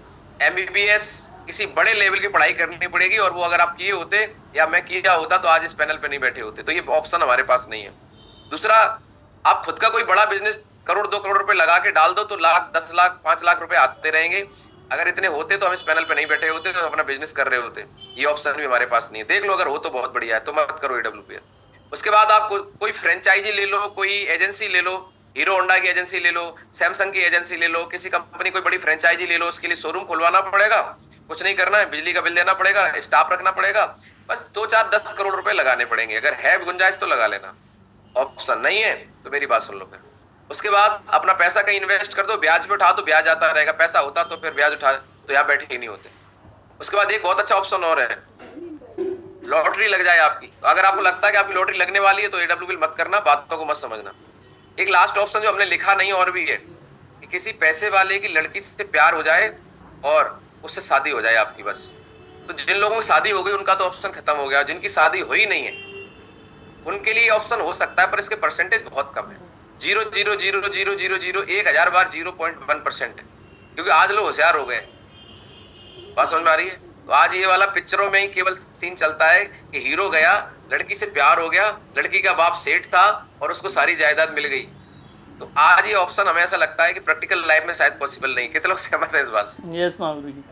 MBBS किसी बड़े लेवल की पढ़ाई करनी पड़ेगी, और वो अगर आप किए होते या मैं किया होता तो आज इस पैनल पे नहीं बैठे होते। तो ये ऑप्शन हमारे पास नहीं है। दूसरा, आप खुद का कोई बड़ा बिजनेस 1 करोड़ 2 करोड़ रुपए लगा के डाल दो तो लाख 10 लाख 5 लाख रुपए आते रहेंगे। अगर इतने होते तो हम इस पैनल पे नहीं बैठे होते, तो अपना बिजनेस कर रहे होते। ये ऑप्शन भी हमारे पास नहीं है। देख लो, अगर हो तो बहुत बढ़िया है, तो मत करो AWPL। उसके बाद आप कोई फ्रेंचाइजी ले लो, कोई एजेंसी ले लो, हीरो होंडा की एजेंसी ले लो, सैमसंग की एजेंसी ले लो, किसी कंपनी कोई बड़ी फ्रेंचाइजी ले लो। उसके लिए शोरूम खुलवाना पड़ेगा, कुछ नहीं करना है, बिजली का बिल देना पड़ेगा, स्टाफ रखना पड़ेगा, बस 2 4 10 करोड़ रुपए लगाने पड़ेंगे। अगर है गुंजाइश तो लगा लेना, ऑप्शन नहीं है तो मेरी बात सुन लो। फिर उसके बाद अपना पैसा कहीं इन्वेस्ट कर दो, ब्याज पे उठा दो, ब्याज आता रहेगा। पैसा होता तो फिर ब्याज उठा तो यहाँ बैठे ही नहीं होते। उसके बाद एक बहुत अच्छा ऑप्शन और है, लॉटरी लग जाए आपकी। तो अगर आपको लगता है कि आपकी लॉटरी लगने वाली है तो AWPL मत करना, बातों को मत समझना। एक लास्ट ऑप्शन जो हमने लिखा नहीं और भी है कि किसी पैसे वाले की लड़की से प्यार हो जाए और उससे शादी हो जाए आपकी, बस। तो जिन लोगों की शादी हो गई उनका तो ऑप्शन खत्म हो गया, जिनकी शादी हुई नहीं है उनके लिए ऑप्शन हो सकता है, पर इसके परसेंटेज बहुत कम है। 0.0000001,000 बार 0.1% है, क्योंकि आज लोग होशियार हो गए। बात समझ में आ रही है? तो आज ये वाला पिक्चरों में ही केवल सीन चलता है कि हीरो गया, लड़की से प्यार हो गया, लड़की का बाप सेठ था और उसको सारी जायदाद मिल गई। तो आज ये ऑप्शन हमें ऐसा लगता है कि प्रैक्टिकल लाइफ में शायद पॉसिबल नहीं। कितने लोग सहमत हैं इस बात से?
यस महागुरु जी।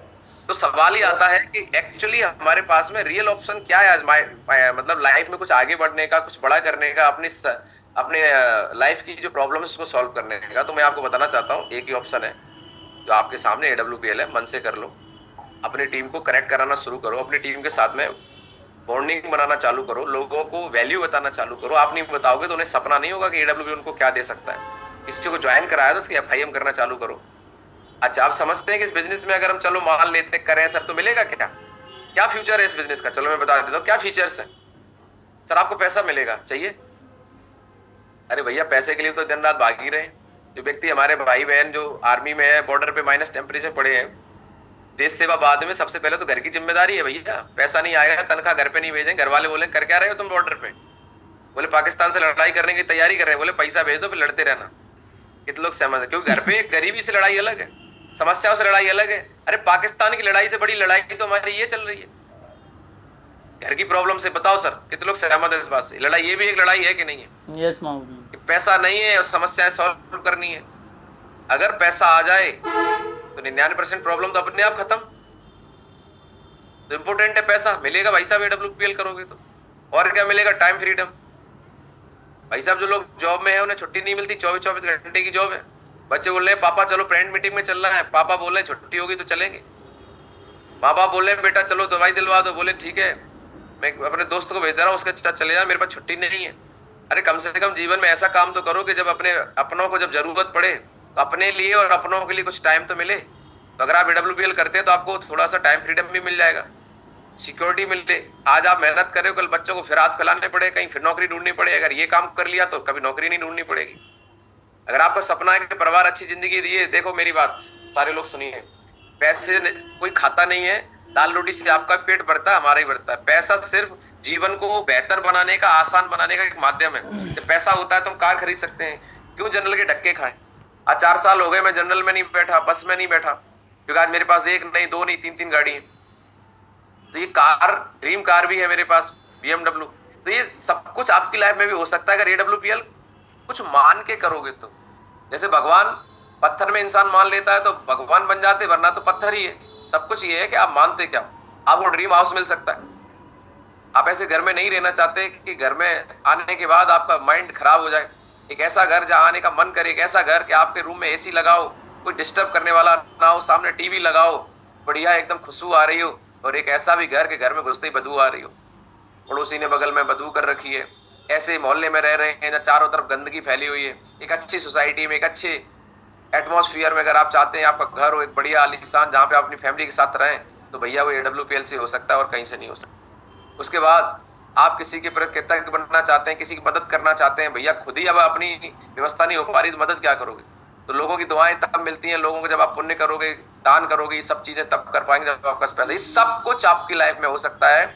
तो सवाल ही आता है कि एक्चुअली हमारे पास में रियल ऑप्शन क्या है आज, मतलब लाइफ में कुछ आगे बढ़ने का, कुछ बड़ा करने का, अपने लाइफ की जो प्रॉब्लम है उसको सॉल्व करने का। तो मैं आपको बताना चाहता हूँ, एक ही ऑप्शन है जो आपके सामने, AWPL है। मन से कर लो, अपनी टीम को करेक्ट कराना शुरू करो, अपनी टीम के साथ में बॉन्डिंग बनाना चालू करो, लोगों को वैल्यू बताना चालू करो। आप नहीं बताओगे तो उन्हें सपना नहीं होगा कि AWPL उनको क्या दे सकता है। किसी को ज्वाइन कराया तो उसकी FIM करना चालू करो। अच्छा, आप समझते हैं कि इस बिजनेस में अगर हम चलो मान लेते करें सर तो मिलेगा क्या? क्या फ्यूचर है इस बिजनेस का? चलो मैं बता देता हूँ क्या फीचर्स है। सर आपको पैसा मिलेगा, चाहिए? अरे भैया, पैसे के लिए तो दिन रात भाग ही रहे। जो व्यक्ति हमारे भाई बहन जो आर्मी में है, बॉर्डर पे माइनस टेम्परेचर पड़े हैं, देश सेवा बाद में, सबसे पहले तो घर की जिम्मेदारी है भैया। पैसा नहीं आएगा, तनख्वाह घर पे नहीं भेजेंगे, घर वाले बोले कर क्या रहे हो तुम बॉर्डर पे? बोले पाकिस्तान से लड़ाई करने की तैयारी कर रहे हैं। बोले पैसा भेज दो, फिर लड़ते रहना। कितने लोग सहमत है? क्योंकि घर पे गरीबी से लड़ाई अलग है, समस्याओं से लड़ाई अलग है। अरे पाकिस्तान की लड़ाई से बड़ी लड़ाई तो हमारी ये चल रही है, घर की प्रॉब्लम से। बताओ सर, कितने लोग सहमत है इस बात से? लड़ाई ये भी एक लड़ाई है कि नहीं है?
यस महागुरु।
पैसा नहीं है और समस्याएं सॉल्व करनी है। अगर पैसा आ जाए तो 99% प्रॉब्लम तो अपने आप खत्म। तो इंपोर्टेंट है पैसा। मिलेगा भाई साहब AWPL करोगे तो। और क्या मिलेगा? Time freedom. भाई साहब, जो लोग जॉब में है उन्हें छुट्टी नहीं मिलती, 24-24 घंटे की जॉब है। बच्चे बोल रहे हैं पापा चलो फ्रेंड मीटिंग में चलना है, पापा बोल रहे हैं छुट्टी होगी तो चलेंगे। माँ बाप बोल रहे हैं बेटा चलो दवाई दिलवा दो, बोले ठीक है मैं अपने दोस्त को भेज दे रहा हूँ, उसके साथ चले जा, मेरे पास छुट्टी नहीं है। अरे कम से कम जीवन में ऐसा काम तो करो कि जब अपनों को जब जरूरत पड़े तो अपने लिए और अपनों के लिए कुछ टाइम तो मिले। तो अगर आप AWPL करते हैं तो आपको थोड़ा सा टाइम फ्रीडम भी मिल जाएगा, सिक्योरिटी मिले। आज आप मेहनत कर रहे हो, कल बच्चों को फिर हाथ फैलाने पड़े, कहीं फिर नौकरी ढूंढनी पड़े। अगर ये काम कर लिया तो कभी नौकरी नहीं ढूंढनी पड़ेगी। अगर आपका सपना है कि परिवार अच्छी जिंदगी दिए, देखो मेरी बात सारे लोग सुनिए, पैसे कोई खाता नहीं है, दाल रोटी से आपका पेट भरता है, हमारा ही भरता है। पैसा सिर्फ जीवन को बेहतर बनाने का, आसान बनाने का एक माध्यम है। जब पैसा होता है तो हम कार खरीद सकते हैं, क्यों जनरल के धक्के खाएं? आज 4 साल हो गए मैं जनरल में नहीं बैठा, बस में नहीं बैठा, क्योंकि आज मेरे पास एक नहीं, दो नहीं, तीन तीन गाड़ी है। तो ये कार, ड्रीम कार भी है मेरे पास, BMW। तो ये सब कुछ आपकी लाइफ में भी हो सकता है अगर AWPL कुछ मान के करोगे तो। जैसे भगवान पत्थर में इंसान मान लेता है तो भगवान बन जाते, वरना तो पत्थर ही है। सब कुछ ये है कि आप मानते क्या हो। आपको ड्रीम हाउस मिल सकता है। आप ऐसे घर में नहीं रहना चाहते कि घर में आने के बाद आपका माइंड खराब हो जाए। एक ऐसा घर जहां आने का मन करे, एक ऐसा घर कि आपके रूम में AC लगाओ, कोई डिस्टर्ब करने वाला ना हो, सामने टीवी लगाओ, बढ़िया एकदम खुशबू आ रही हो। और एक ऐसा भी घर के घर में घुसते ही बदबू आ रही हो, पड़ोसी ने बगल में बदबू कर रखी है। ऐसे मोहल्ले में रह रहे हैं जहाँ चारों तरफ गंदगी फैली हुई है। एक अच्छी सोसाइटी में, एक अच्छे एटमॉस्फेयर में अगर आप चाहते हैं आपका घर हो एक बढ़िया आलीशान, जहां पे आप अपनी फैमिली के साथ रहें, तो भैया वो AWPL से हो सकता है और कहीं से नहीं हो सकता। उसके बाद आप किसी के प्रति कृतज्ञ बनना चाहते हैं, किसी की मदद करना चाहते हैं, भैया खुद ही अब अपनी व्यवस्था नहीं हो पा रही तो मदद क्या करोगे। तो लोगों की दुआएं तब मिलती हैं, लोगों को जब आप पुण्य करोगे, दान करोगे, ये सब चीजें तब कर पाएंगे जब आपका पैसा। ये सब कुछ आपकी लाइफ में हो सकता है।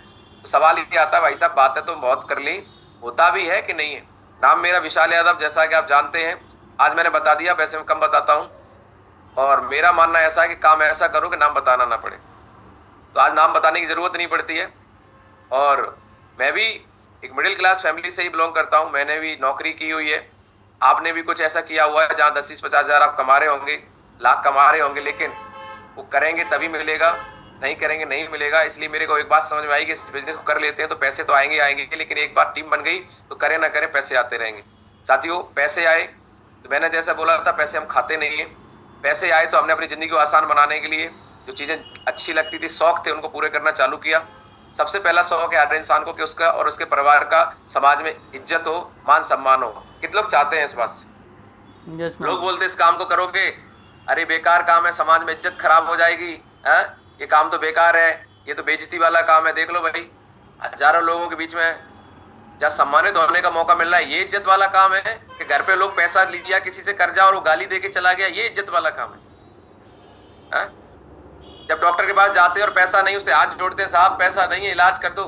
तो सवाल ये आता है, भाई साहब बातें तो बहुत कर ली, होता भी है कि नहीं है। नाम मेरा विशाल यादव, जैसा कि आप जानते हैं। आज मैंने बता दिया, वैसे मैं कम बताता हूं। और मेरा मानना ऐसा है कि काम ऐसा करो कि नाम बताना ना पड़े। तो आज नाम बताने की जरूरत नहीं पड़ती है। और मैं भी एक मिडिल क्लास फैमिली से ही बिलोंग करता हूं। मैंने भी नौकरी की हुई है। आपने भी कुछ ऐसा किया हुआ है जहां 10-20-50 हजार आप कमा रहे होंगे, लाख कमा रहे होंगे, लेकिन वो करेंगे तभी मिलेगा, नहीं करेंगे नहीं मिलेगा। इसलिए मेरे को एक बात समझ में आई कि इस बिजनेस को कर लेते हैं तो पैसे तो आएंगे आएंगे, लेकिन एक बार टीम बन गई तो करे ना करे पैसे आते रहेंगे। साथियों, पैसे आए तो मैंने जैसा बोला था, पैसे हम खाते नहीं है। पैसे आए तो हमने अपनी जिंदगी को आसान बनाने के लिए जो चीजें अच्छी लगती थी, शौक थे, उनको पूरे करना चालू किया। सबसे पहला शौक है हर इंसान को कि उसका और उसके परिवार का समाज में इज्जत हो, मान सम्मान हो। कितने लोग चाहते हैं इस बात से।
यस
लोग
मैम।
बोलते इस काम को करोगे, अरे बेकार काम है, समाज में इज्जत खराब हो जाएगी, है, ये काम तो बेकार है, ये तो बेइज्जती वाला काम है। देख लो भाई, हजारों लोगों के बीच में जहाँ सम्मानित होने का मौका मिल रहा है, ये इज्जत वाला काम है कि घर पे लोग पैसा लिया किसी से कर्जा और वो गाली दे के चला गया, ये इज्जत वाला काम है। जब डॉक्टर के पास जाते हैं और पैसा नहीं, उससे हाथ जोड़ते हैं, साहब पैसा नहीं है इलाज कर दो,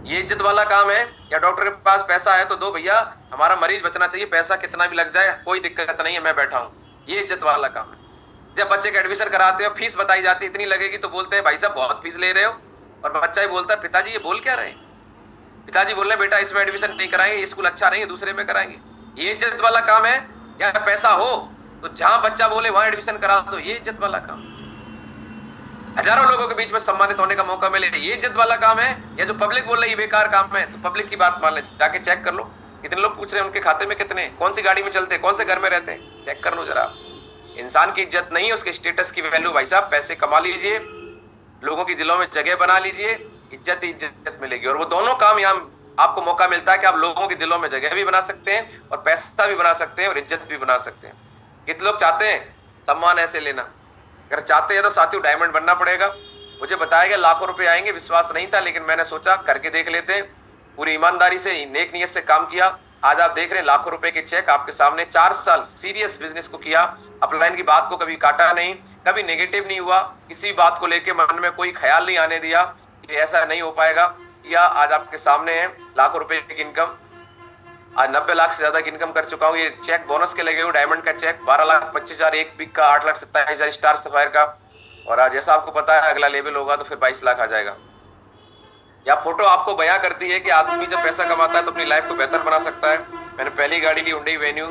ये इज्जत वाला काम है। या डॉक्टर के पास पैसा है तो दो भैया, हमारा मरीज बचना चाहिए, पैसा कितना भी लग जाए कोई दिक्कत नहीं है, मैं बैठा हूं, ये इज्जत वाला काम है। जब बच्चे का एडमिशन कराते हो, फीस बताई जाती है इतनी लगेगी, तो बोलते हैं भाई साहब बहुत फीस ले रहे हो। और बच्चा ही बोलता है, पिताजी ये बोल क्या रहे हैं। पिताजी बोल रहे हैं बेटा इसमें एडमिशन नहीं कराएंगे, ये स्कूल अच्छा नहीं है, दूसरे में कराएंगे। ये इज्जत वाला काम है। या पैसा हो तो जहां बच्चा बोले वहां एडमिशन करा दो, ये इज्जत वाला काम। हजारों लोगों के बीच में सम्मानित होने का मौका मिले, ये इज्जत वाला काम है। या जो पब्लिक बोल रही है बेकार काम है, तो पब्लिक की बात मान ले, जाके चेक कर लो कितने लोग पूछ रहे हैं उनके खाते में कितने, कौन सी गाड़ी में चलते हैं, कौन से घर में रहते हैं, चेक कर लो जरा। इंसान की इज्जत नहीं, उसके स्टेटस की वैल्यू। भाई साहब पैसे कमा लीजिए, लोगों की दिलों में जगह बना लीजिए, इज्जत ही इज्जत मिलेगी। और वो दोनों काम यहाँ आपको मौका मिलता है कि आप लोगों के दिलों में जगह भी बना सकते हैं और पैसा भी बना सकते हैं और इज्जत भी बना सकते हैं। कितने लोग चाहते हैं सम्मान ऐसे लेना। अगर चाहते हैं तो साथियों डायमंड बनना पड़ेगा। मुझे बताया गया लाखों रुपए आएंगे, विश्वास नहीं था, लेकिन मैंने सोचा करके देख लेते हैं। पूरी ईमानदारी से, नेक नियत से काम किया। आज आप देख रहे हैं लाखों रुपए के चेक आपके सामने। 4 साल सीरियस बिजनेस को किया, अपलाइन की बात को कभी काटा नहीं, कभी नेगेटिव नहीं हुआ, किसी बात को लेके मन में कोई ख्याल नहीं आने दिया कि ऐसा नहीं हो पाएगा। या आज आपके सामने है लाखों रुपए की इनकम। आज 90 लाख से ज्यादा की इनकम कर चुका हूँ। ये चेक बोनस के लगे हुए, डायमंड का चेक 12,25,000 एक वीक का, 8,27,000 स्टार सफायर का। और आज जैसा आपको पता है अगला लेवल होगा तो फिर 22 लाख आ जाएगा। या फोटो आपको बयां करती है कि आदमी जब पैसा कमाता है तो अपनी लाइफ को बेहतर बना सकता है। मैंने पहली गाड़ी ली हुंडई वेन्यू,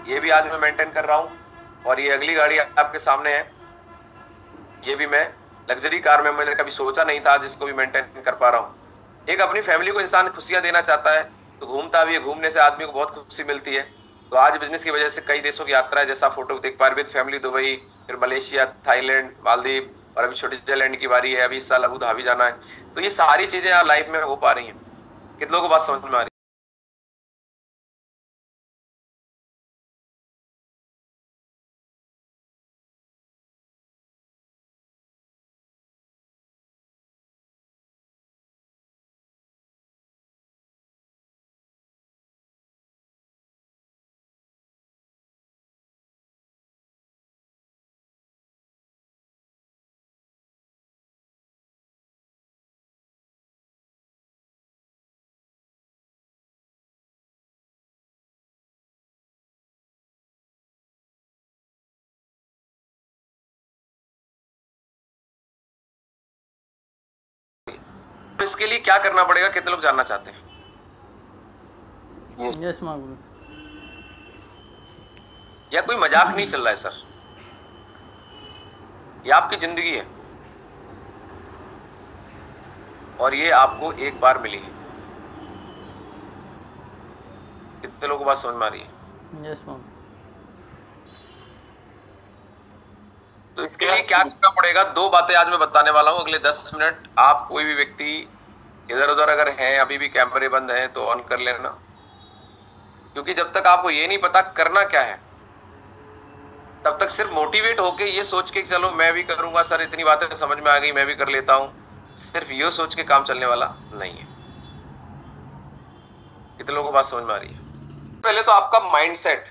ये भी आज मैं मेंटेन कर रहा हूँ। और ये अगली गाड़ी आपके सामने है, ये भी मैं लग्जरी कार में, मैंने कभी सोचा नहीं था जिसको भी मेंटेन कर पा रहा हूँ। एक अपनी फैमिली को इंसान खुशियां देना चाहता है तो घूमता भी है, घूमने से आदमी को बहुत खुशी मिलती है। तो आज बिजनेस की वजह से कई देशों की यात्रा है, जैसा फोटो देख पा रहे, फैमिली दुबई, फिर मलेशिया, थाईलैंड, मालदीव, और अभी स्विट्जरलैंड की बारी है, अभी इस साल अबू धाबी जाना है। तो ये सारी चीजें यार लाइफ में हो पा रही हैं। कितने लोगों को बात समझ में आ रही है। इसके लिए क्या करना पड़ेगा, कितने लोग जानना चाहते हैं?
यस गुरु।
या कोई मजाक नहीं चल रहा है सर, ये आपकी जिंदगी है और ये आपको एक बार मिली है। कितने लोगों को बात समझ में आ रही है?
Yes ma'am.
तो इसके लिए क्या करना पड़ेगा, दो बातें आज मैं बताने वाला हूं। अगले 10 मिनट आप कोई भी व्यक्ति इधर उधर अगर हैं, अभी भी कैमरे बंद हैं तो ऑन कर लेना, क्योंकि जब तक आपको ये नहीं पता करना क्या है, तब तक सिर्फ मोटिवेट होके ये सोच के चलो मैं भी करूंगा सर, इतनी बातें समझ में आ गई मैं भी कर लेता हूं, सिर्फ ये सोच के काम चलने वाला नहीं है। कितने लोगों को बात समझ में आ रही है? पहले तो आपका माइंडसेट,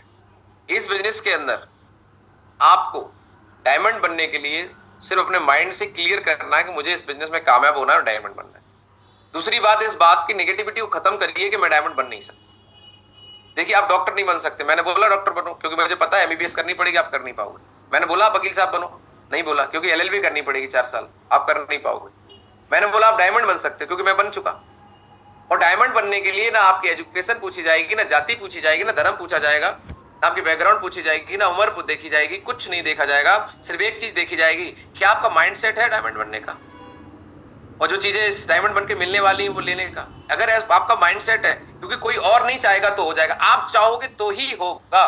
इस बिजनेस के अंदर आपको डायमंड बनने के लिए सिर्फ अपने माइंड से क्लियर करना है कि मुझे इस बिजनेस में कामयाब होना है और डायमंड बनना है। दूसरी बात, इस बात की नेगेटिविटी को खत्म करिए कि मैं डायमंड बन नहीं सकता। देखिए, आप डॉक्टर नहीं बन सकते, मैंने बोला डॉक्टर बनो क्योंकि मुझे पता है एमबीबीएस करनी पड़ेगी, आप कर नहीं पाओगे। मैंने बोला आप वकील साहब बनो, नहीं बोला क्योंकि एलएलबी करनी पड़ेगी 4 साल, आप कर नहीं पाओगे। मैंने बोला आप डायमंड बन सकते क्योंकि मैं बन चुका। और डायमंड बनने के लिए ना आपकी एजुकेशन पूछी जाएगी, ना जाति पूछी जाएगी, ना धर्म पूछा जाएगा, ना आपकी बैकग्राउंड पूछी जाएगी, ना उम्र देखी जाएगी, कुछ नहीं देखा जाएगा। सिर्फ एक चीज देखी जाएगी, क्या आपका माइंडसेट है डायमंड बनने का, और जो चीजें इस डायमंड बनके मिलने वाली हैं वो लेने का। अगर आपका माइंडसेट है, क्योंकि कोई और नहीं चाहेगा तो हो जाएगा, आप चाहोगे तो ही होगा,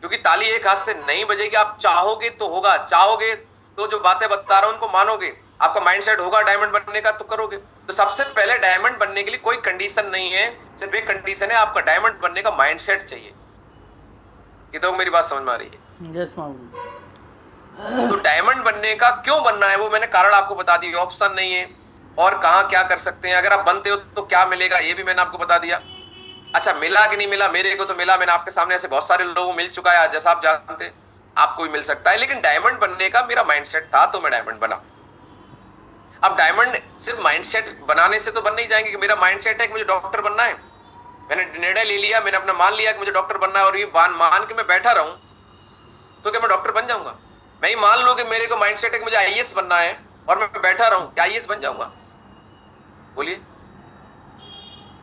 क्योंकि ताली एक हाथ से नहीं बजेगी। आप चाहोगे तो होगा, चाहोगे तो जो बातें बता रहा हूं उनको मानोगे, आपका माइंडसेट होगा डायमंड बनने का तो करोगे। तो सबसे पहले डायमंड बनने के लिए कोई कंडीशन नहीं है, सिर्फ एक कंडीशन है, आपका डायमंड बनने का माइंडसेट चाहिए। ये तो मेरी बात समझ में आ रही है?
Yes ma'am.
तो डायमंड बनने का क्यों बनना है वो मैंने कारण आपको बता दिया, ऑप्शन नहीं है, और कहां क्या कर सकते हैं, अगर आप बनते हो तो क्या मिलेगा ये भी मैंने आपको बता दिया। अच्छा, मिला कि नहीं मिला? मेरे को तो मिला, मैंने आपके सामने ऐसे बहुत सारे लोगों को मिल चुका है, जैसा आप जानते हैं आपको भी मिल सकता है। लेकिन डायमंड बनने का मेरा माइंडसेट था तो मैं डायमंड बना। अब डायमंड सिर्फ माइंडसेट बनाने से तो बन नहीं जाएंगे कि मेरा माइंडसेट है कि मुझे डॉक्टर बनना है, मैंने निर्णय ले लिया, मैंने अपना मान लिया कि मुझे डॉक्टर बनना है, और ये मान के मैं बैठा रहूं तो क्या मैं डॉक्टर बन जाऊंगा? मैं ही मान लूं कि मेरे को माइंडसेट है कि मुझे आईएएस बनना है और मैं बैठा रहूं, क्या आईएएस बन जाऊंगा? बोलिए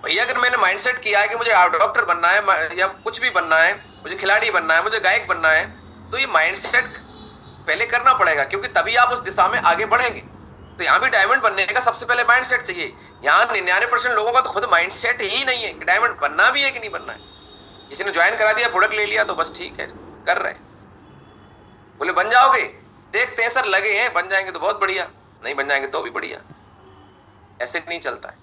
भैया। अगर मैंने माइंडसेट किया है कि मुझे डॉक्टर बनना है या कुछ भी बनना है, मुझे खिलाड़ी बनना है, मुझे गायक बनना है, तो ये माइंडसेट पहले करना पड़ेगा, क्योंकि तभी आप उस दिशा में आगे बढ़ेंगे। तो यहां भी डायमंड बनने का सबसे पहले माइंडसेट चाहिए। यहां 99% लोगों का तो खुद माइंडसेट ही नहीं है कि डायमंड बनना भी है कि नहीं बनना है। किसी ने ज्वाइन करा दिया, प्रोडक्ट ले लिया तो बस ठीक है, कर रहे, बोले बन जाओगे, देखते हैं सर, लगे हैं, बन जाएंगे तो बहुत बढ़िया, नहीं बन जाएंगे तो भी बढ़िया। ऐसे नहीं चलता है।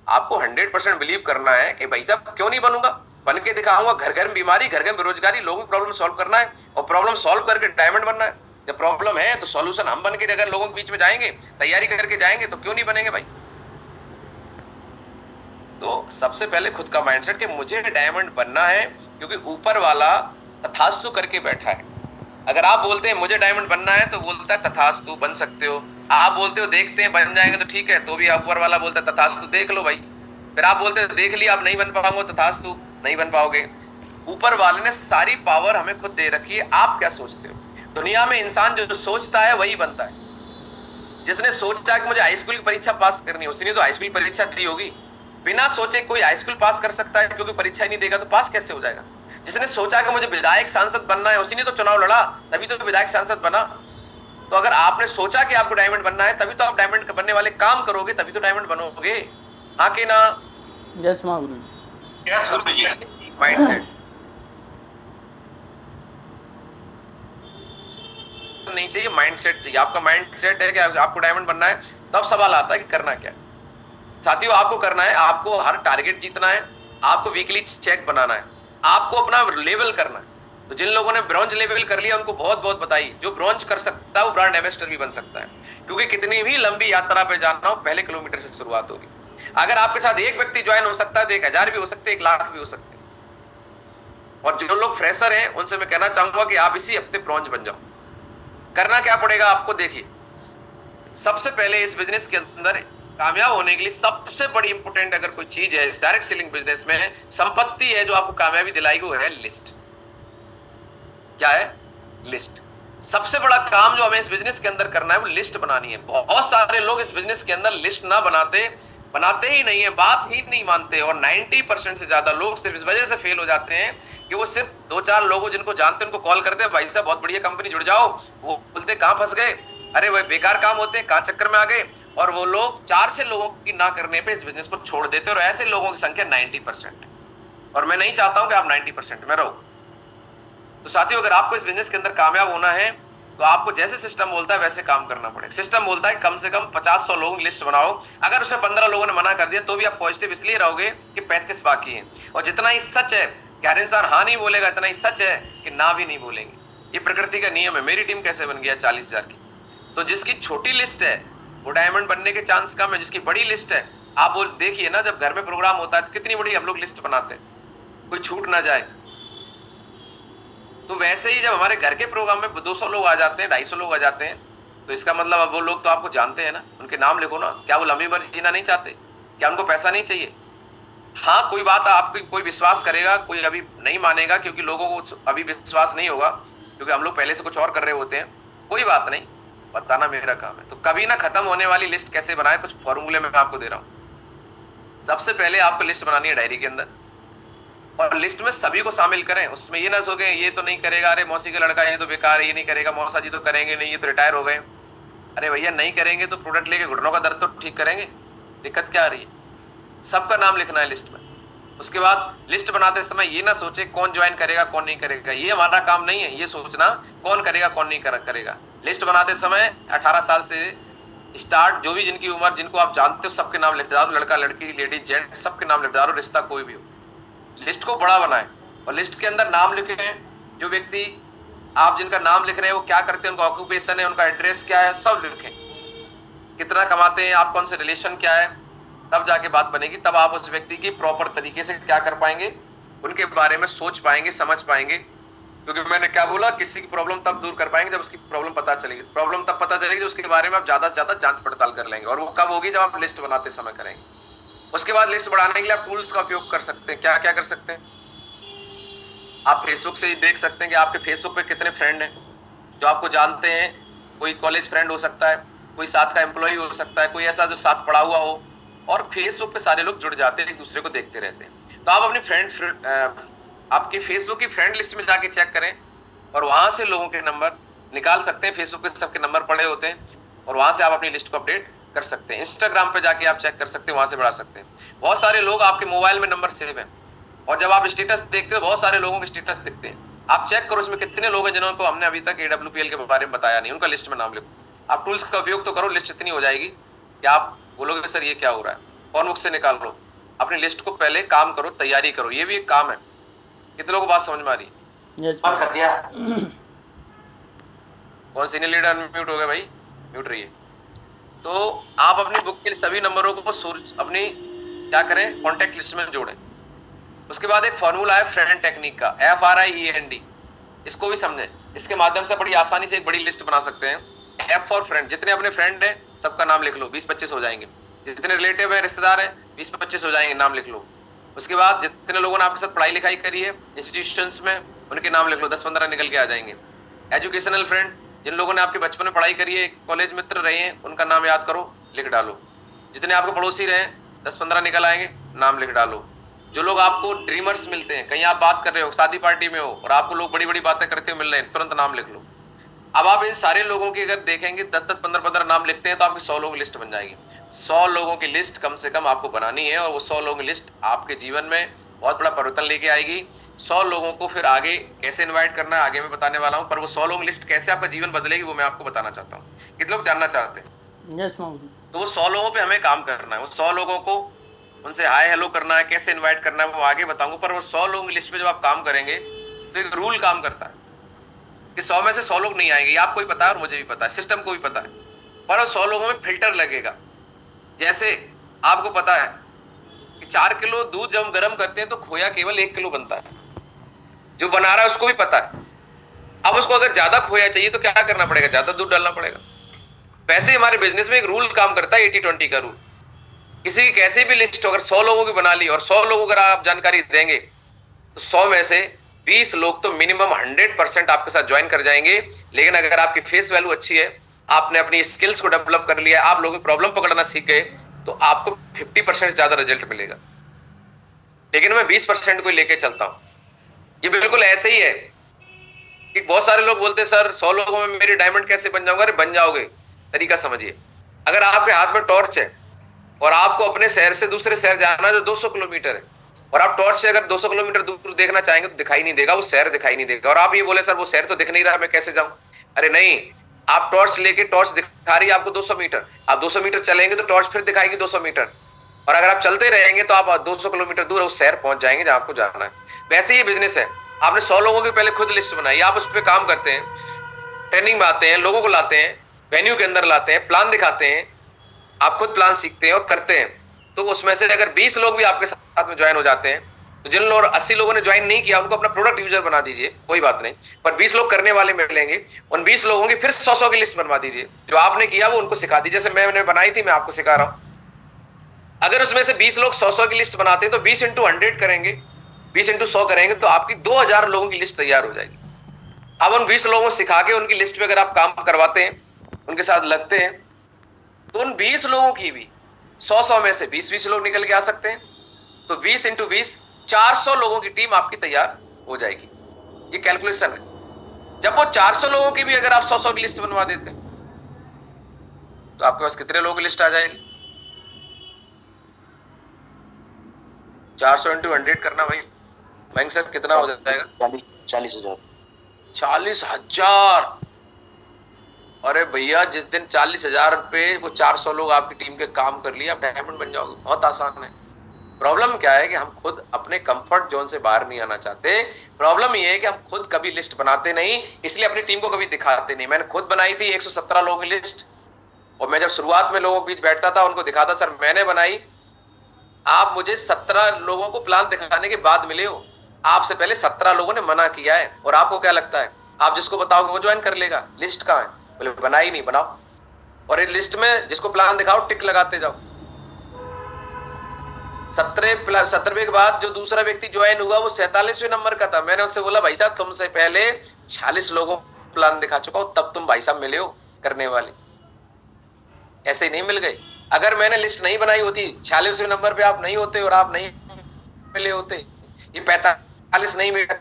आपको 100% बिलीव करना है कि भाई साहब क्यों नहीं बनूंगा, बन के दिखाऊंगा। घर घर में बीमारी, घर घर में बेरोजगारी, लोगों की प्रॉब्लम सॉल्व करना है, और प्रॉब्लम सॉल्व करके डायमंड बनना है। जब प्रॉब्लम है तो सॉल्यूशन हम बन के अगर लोगों के बीच में जाएंगे, तैयारी करके जाएंगे, तो क्यों नहीं बनेंगे भाई? तो सबसे पहले खुद का माइंडसेट कि मुझे डायमंड बनना है, क्योंकि ऊपर वाला तथास्तु करके बैठा है। अगर आप बोलते हैं मुझे डायमंड बनना है तो बोलता है तथास्तु, बन सकते हो। आप बोलते हो देखते हैं बन जाएंगे तो ठीक है, तो भी ऊपर वाला बोलता है तथास्तु, देख लो भाई। फिर आप बोलते हो देख लिया, आप नहीं बन पाओगे, तथास्तु, नहीं बन पाओगे। ऊपर वाले ने सारी पावर हमें खुद दे रखी है। आप क्या सोचते हो? दुनिया में इंसान जो सोचता है वही बनता है। जिसने सोचा कि मुझे हाई स्कूल की परीक्षा पास करनी है, उसने तो हाई स्कूल परीक्षा दी होगी। बिना सोचे कोई हाई स्कूल पास कर सकता है, क्योंकि परीक्षा ही नहीं देगा तो पास कैसे हो जाएगा? जिसने सोचा कि मुझे विधायक सांसद बनना है, उसी ने तो चुनाव लड़ा, तभी तो विधायक सांसद बना। तो अगर आपने सोचा कि आपको डायमंड बनना है, तभी तो आप डायमंड बनने वाले काम करोगे, तभी तो डायमंड बनोगे। हाँ कि ना?
यस गुरु।
माइंडसेट नहीं चाहिए, माइंडसेट चाहिए। आपका माइंडसेट है कि आपको डायमंड बनना है, तब सवाल आता है कि करना क्या। साथियों, आपको करना है, आपको हर टारगेट जीतना है, आपको वीकली चेक बनाना है, आपको अपना लेवल करना है। तो जिन लोगों ने ब्रॉन्ज लेवल कर लिया उनको बहुत बहुत बधाई। जो ब्रॉन्ज कर सकता है वो ब्रांड एम्बेसडर भी बन सकता है, क्योंकि कितनी भी लंबी यात्रा पे जाना हो, पहले किलोमीटर से शुरुआत होगी। अगर आपके साथ एक व्यक्ति ज्वाइन हो सकता है तो 1000 भी हो सकते हैं, 1 लाख भी हो सकते हैं। और जो लोग फ्रेशर हैं उनसे मैं कहना चाहूंगा कि आप इसी हफ्ते ब्रॉन्ज बन जाओ। करना क्या पड़ेगा आपको? देखिए, सबसे पहले इस बिजनेस के अंदर कामयाब होने के लिए सबसे बड़ी इंपोर्टेंट अगर कोई चीज है इस डायरेक्ट सेलिंग बिजनेस में, संपत्ति है जो आपको कामयाबी दिलाएगी, वो है लिस्ट। क्या है? लिस्ट। सबसे बड़ा काम जो हमें इस बिजनेस के अंदर करना है वो लिस्ट बनानी है। बहुत सारे लोग इस बिजनेस के अंदर लिस्ट ना बनाते ही नहीं है, बात ही नहीं मानते, और 90% से ज्यादा लोग सिर्फ इस वजह से फेल हो जाते हैं कि वो सिर्फ 2-4 लोगों जिनको जानते हैं उनको कॉल करते हैं, भाई साहब बहुत बढ़िया कंपनी जुड़ जाओ, वो बोलते कहां फंस गए, अरे वह बेकार काम होते हैं, कहां चक्कर में आ गए, और वो लोग 4 लोगों की ना करने पे इस बिजनेस को छोड़ देते हैं, और ऐसे लोगों की संख्या 90% है। और मैं नहीं चाहता हूं कि आप 90% में रहो। तो साथियों, अगर आपको इस बिजनेस के अंदर कामयाब होना है तो आपको जैसे सिस्टम बोलता है वैसे काम करना पड़ेगा। सिस्टम बोलता है कम से कम 50-100 लोगों की लिस्ट बनाओ, अगर उसमें 15 लोगों ने मना कर दिया तो भी आप पॉजिटिव इसलिए रहोगे कि 35 बाकी हैं। और जितना ही सच है कि हर इंसान हाँ नहीं बोलेगा, इतना ही सच है कि ना भी नहीं बोलेंगे। ये प्रकृति का नियम है। मेरी टीम कैसे बन गया 40,000 की? तो जिसकी छोटी लिस्ट है वो डायमंड बनने के चांस कम है, जिसकी बड़ी लिस्ट है, आप वो देखिए ना, जब घर में प्रोग्राम होता है तो कितनी बड़ी हम लोग लिस्ट बनाते हैं, कोई छूट ना जाए। तो वैसे ही जब हमारे घर के प्रोग्राम में 200 लोग आ जाते हैं, 250 लोग आ जाते हैं, तो इसका मतलब अब वो लोग तो आपको जानते हैं ना, उनके नाम लिखो ना। क्या वो लंबी उम्र जीना नहीं चाहते? क्या उनको पैसा नहीं चाहिए? हाँ, कोई बात आपकी कोई विश्वास करेगा, कोई अभी नहीं मानेगा, क्योंकि लोगों को अभी विश्वास नहीं होगा, क्योंकि हम लोग पहले से कुछ और कर रहे होते हैं। कोई बात नहीं, बताना मेरा काम है। तो कभी ना खत्म होने वाली लिस्ट कैसे बनाए, कुछ फॉर्मूले मैं आपको दे रहा हूं। सबसे पहले आपको लिस्ट बनानी है डायरी के अंदर, और लिस्ट में सभी को शामिल करें। उसमें ये ना सोचे ये तो नहीं करेगा, अरे मौसी का लड़का ये तो बेकार है, ये नहीं करेगा, मौसा जी तो करेंगे नहीं, ये तो रिटायर हो गए। अरे भैया, नहीं करेंगे तो प्रोडक्ट लेके घुटनों का दर्द तो ठीक करेंगे, दिक्कत क्या आ रही है? सबका नाम लिखना है लिस्ट में। उसके बाद लिस्ट बनाते समय ये ना सोचे कौन ज्वाइन करेगा कौन नहीं करेगा, ये हमारा काम नहीं है। ये सोचना कौन करेगा कौन नहीं करेगा। लिस्ट बनाते समय 18 साल से स्टार्ट, जो भी जिनकी उम्र, जिनको आप जानते हो, सबके नाम लिख डालो, लड़का लड़की लेडीज जेंट सबके नाम लिख डालो, रिश्ता कोई भी हो। लिस्ट को बड़ा बनाएं और लिस्ट के अंदर नाम लिखें। जो व्यक्ति आप जिनका नाम लिख रहे हैं वो क्या करते हैं, उनका ऑक्यूपेशन है, उनका एड्रेस क्या है, सब लिखें। कितना कमाते हैं आप, कौन से रिलेशन क्या है, तब जाके बात बनेगी। तब आप उस व्यक्ति की प्रॉपर तरीके से क्या कर पाएंगे, उनके बारे में सोच पाएंगे, समझ पाएंगे। क्योंकि मैंने क्या बोला, किसी की प्रॉब्लम तब दूर कर पाएंगे जब उसकी प्रॉब्लम पता चलेगी। प्रॉब्लम तब पता चलेगी जब उसके बारे में आप ज्यादा से ज्यादा जांच पड़ताल कर लेंगे, और वो कब होगी, जब आप लिस्ट बनाते समय करेंगे। उसके बाद लिस्ट बढ़ाने के लिए आप टूल्स का उपयोग कर सकते हैं। क्या क्या कर सकते हैं? आप फेसबुक से ही देख सकते हैं कि आपके फेसबुक पे कितने फ्रेंड हैं जो आपको जानते हैं। कोई कॉलेज फ्रेंड हो सकता है, कोई साथ का एम्प्लॉय हो सकता है, कोई ऐसा जो साथ पढ़ा हुआ हो, और फेसबुक पे सारे लोग जुड़ जाते हैं, एक दूसरे को देखते रहते हैं। तो आप अपनी आपकी फेसबुक की फ्रेंड लिस्ट में जाके चेक करें, और वहां से लोगों के नंबर निकाल सकते हैं। फेसबुक पे सबके नंबर पड़े होते हैं, और वहां से आप अपनी लिस्ट को अपडेट कर सकते हैं। इंस्टाग्राम पे जाके आप चेक कर सकते हैं, वहां से बढ़ा सकते हैं। बहुत सारे लोग आपके मोबाइल में नंबर सेव है, और जब आप स्टेटस देखते हो बहुत सारे लोगों के स्टेटस दिखते हैं। आप चेक करो उसमें कितने लोग हैं जिन्होंने हमने अभी तक AWPL के बारे में बताया नहीं, उनका लिस्ट में नाम लिखो। आप टूल्स का उपयोग तो करो, लिस्ट इतनी हो जाएगी कि आप बोलोगे सर ये क्या हो रहा है। फोन बुक से निकाल लो, अपनी लिस्ट को पहले काम करो, तैयारी करो। ये भी एक काम है। कितने लोगों को बात समझ में आ रही है? कौन सीनियर लीडर म्यूट हो गया भाई? म्यूट रही है। तो आप अपनी बुक के सभी नंबरों को अपनी क्या करें, कॉन्टेक्ट लिस्ट में जोड़ें। उसके बाद एक फॉर्मूला है फ्रेंड टेक्निक का, FRIEND। इसको भी समझें। इसके माध्यम से बड़ी आसानी से एक बड़ी लिस्ट बना सकते हैं। F फॉर फ्रेंड, जितने अपने फ्रेंड हैं सबका नाम लिख लो, 20-25 हो जाएंगे। जितने रिलेटिव है, रिश्तेदार हैं, 20-25 हो जाएंगे, नाम लिख लो। उसके बाद जितने लोगों ने आपके साथ पढ़ाई लिखाई करी है इंस्टीट्यूशंस में, उनके नाम लिख लो, 10-15 निकल के आ जाएंगे। एजुकेशनल फ्रेंड, जिन लोगों ने आपके बचपन में पढ़ाई करी है, कॉलेज मित्र रहे हैं, उनका नाम याद करो, लिख डालो। जितने आपके पड़ोसी रहे, 10-15 निकल आएंगे, नाम लिख डालो। जो लोग आपको ड्रीमर्स मिलते हैं, कहीं आप बात कर रहे हो, शादी पार्टी में हो, और आपको लोग बड़ी बड़ी बातें करते हुए मिल रहे हैं, तुरंत नाम लिख लो। अब आप इन सारे लोगों की अगर देखेंगे, 10-10, 15-15 नाम लिखते हैं, तो आपकी 100 लोगों की लिस्ट बन जाएगी। 100 लोगों की लिस्ट कम से कम आपको बनानी है, और वो 100 लोगों की लिस्ट आपके जीवन में बहुत बड़ा परिवर्तन लेके आएगी। 100 लोगों को फिर आगे कैसे इन्वाइट करना है आगे मैं बताने वाला हूँ, पर वो 100 लोगों की लिस्ट कैसे आपका जीवन बदलेगी वो मैं आपको बताना चाहता हूँ। कितने लोग जानना चाहते हैं?
Yes ma'am.
तो वो 100 लोगों पे हमें काम करना है। वो 100 लोगों को उनसे हाय हेलो करना है, कैसे इन्वाइट करना है वो आगे बताऊंगा। पर वो 100 लोगों की लिस्ट पे जब आप काम करेंगे तो एक रूल काम करता है कि 100 में से 100 लोग नहीं आएंगे। ये आपको भी पता है और मुझे भी पता है, सिस्टम को भी पता है। पर 100 लोगों में फिल्टर लगेगा। जैसे आपको पता है कि 4 किलो दूध जब हम गर्म करते हैं तो खोया केवल 1 किलो बनता है। जो बना रहा है उसको भी पता है। अब उसको अगर ज्यादा खोया चाहिए तो क्या करना पड़ेगा? ज्यादा दूध डालना पड़ेगा। वैसे हमारे बिजनेस में एक रूल काम करता है, 80-20 का रूल। किसी की कैसी भी लिस्ट अगर 100 लोगों की बना ली और 100 लोगों को अगर आप जानकारी देंगे तो 100 में से 20 लोग तो मिनिमम 100% आपके साथ ज्वाइन कर जाएंगे। लेकिन अगर आपकी फेस वैल्यू अच्छी है, आपने अपनी स्किल्स को डेवलप कर लिया, आप लोगों की प्रॉब्लम पकड़ना सीख गए, तो आपको 50% ज्यादा रिजल्ट मिलेगा। लेकिन मैं 20% को लेके चलता हूं। ये बिल्कुल ऐसे ही है कि बहुत सारे लोग बोलते हैं सर 100 लोगों में मेरी डायमंड कैसे बन जाऊंगा। अरे बन जाओगे, तरीका समझिए। अगर आपके हाथ में टॉर्च है और आपको अपने शहर से दूसरे शहर जाना है जो 200 किलोमीटर है, और आप टॉर्च से अगर 200 किलोमीटर दूर देखना चाहेंगे तो दिखाई नहीं देगा, वो शहर दिखाई नहीं देगा। और आप ये बोले सर वो शहर तो दिख नहीं रहा, मैं कैसे जाऊं? अरे नहीं, आप टॉर्च लेके, टॉर्च दिखा रही है आपको 200 मीटर, आप 200 मीटर चलेंगे तो टॉर्च फिर दिखाएगी 200 मीटर, और अगर आप चलते रहेंगे तो आप 200 किलोमीटर दूर उस शहर पहुंच जाएंगे जहां आपको जाना है। वैसे ही बिजनेस है। आपने 100 लोगों की पहले खुद लिस्ट बनाई, आप उस पर काम करते हैं, ट्रेनिंग में आते हैं, लोगों को लाते हैं, वेन्यू के अंदर लाते हैं, प्लान दिखाते हैं, आप खुद प्लान सीखते हैं और करते हैं। तो उसमें से अगर 20 लोग भी आपके साथ में ज्वाइन हो जाते हैं, तो जिन लोग 80 लोगों ने ज्वाइन नहीं किया उनको अपना प्रोडक्ट यूजर बना दीजिए, कोई बात नहीं, पर 20 लोग करने वाले मिलेंगे। उन 20 लोगों की फिर 100 की लिस्ट बनवा दीजिए, जो आपने किया वो उनको सिखा दीजिए। जैसे मैंने बनाई थी, मैं आपको सिखा रहा हूं। अगर उसमें से 20 लोग 100 की लिस्ट बनाते हैं तो 20 इंटू 100 करेंगे, 20 इंटू 100 करेंगे तो आपकी 2000 लोगों की लिस्ट तैयार हो जाएगी। अब उन 20 लोगों को सिखा के उनकी लिस्ट पे अगर आप काम करवाते हैं, उनके साथ लगते हैं, तो उन 20 लोगों की भी 100 में से 20 लोग निकल के आ सकते हैं। तो 20 इंटू 20 400 लोगों की टीम आपकी तैयार हो जाएगी। ये कैलकुलेशन है। जब वो 400 लोगों की भी अगर आप 100 की लिस्ट बनवा देते हैं तो आपके पास कितने लोगों की लिस्ट आ जाएगी? 400 इंटू 100 करना भाई, बैंक सर कितना हो जाएगा?
40,000।
40,000। अरे भैया, जिस दिन 40,000 पे वो 400 लोग आपकी टीम के काम कर लिए, आप डायमंड बन जाओगे। बहुत आसान है। प्रॉब्लम क्या है कि हम खुद अपने कंफर्ट जोन से बाहर नहीं आना चाहते। प्रॉब्लम ये है कि हम खुद कभी लिस्ट बनाते नहीं, इसलिए अपनी टीम को कभी दिखाते नहीं। मैंने खुद बनाई थी 117 लोगों की लिस्ट, और मैं जब शुरुआत में लोगों के बीच बैठता था उनको दिखाता, सर मैंने बनाई। आप मुझे 17 लोगों को प्लान दिखाने के बाद मिले हो, आपसे पहले 17 लोगों ने मना किया है। और आपको क्या लगता है आप जिसको बताओगे वो ज्वाइन कर लेगा? लिस्ट कहां है? बोले बना ही नहीं, बनाओ। और इस लिस्ट में जिसको प्लान दिखाओ टिक लगाते जाओ। 17वें के बाद जो दूसरा व्यक्ति ज्वाइन हुआ वो 47वें नंबर का था। मैंने उससे बोला भाई साहब तुमसे पहले 46 लोगों को प्लान दिखा चुका हूं, तब तुम भाई साहब मिले हो करने वाले। ऐसे ही नहीं मिल गए। अगर मैंने लिस्ट नहीं बनाई होती, 46वें नंबर पे आप नहीं होते और आप नहीं मिले होते, ये 45 नहीं मिले,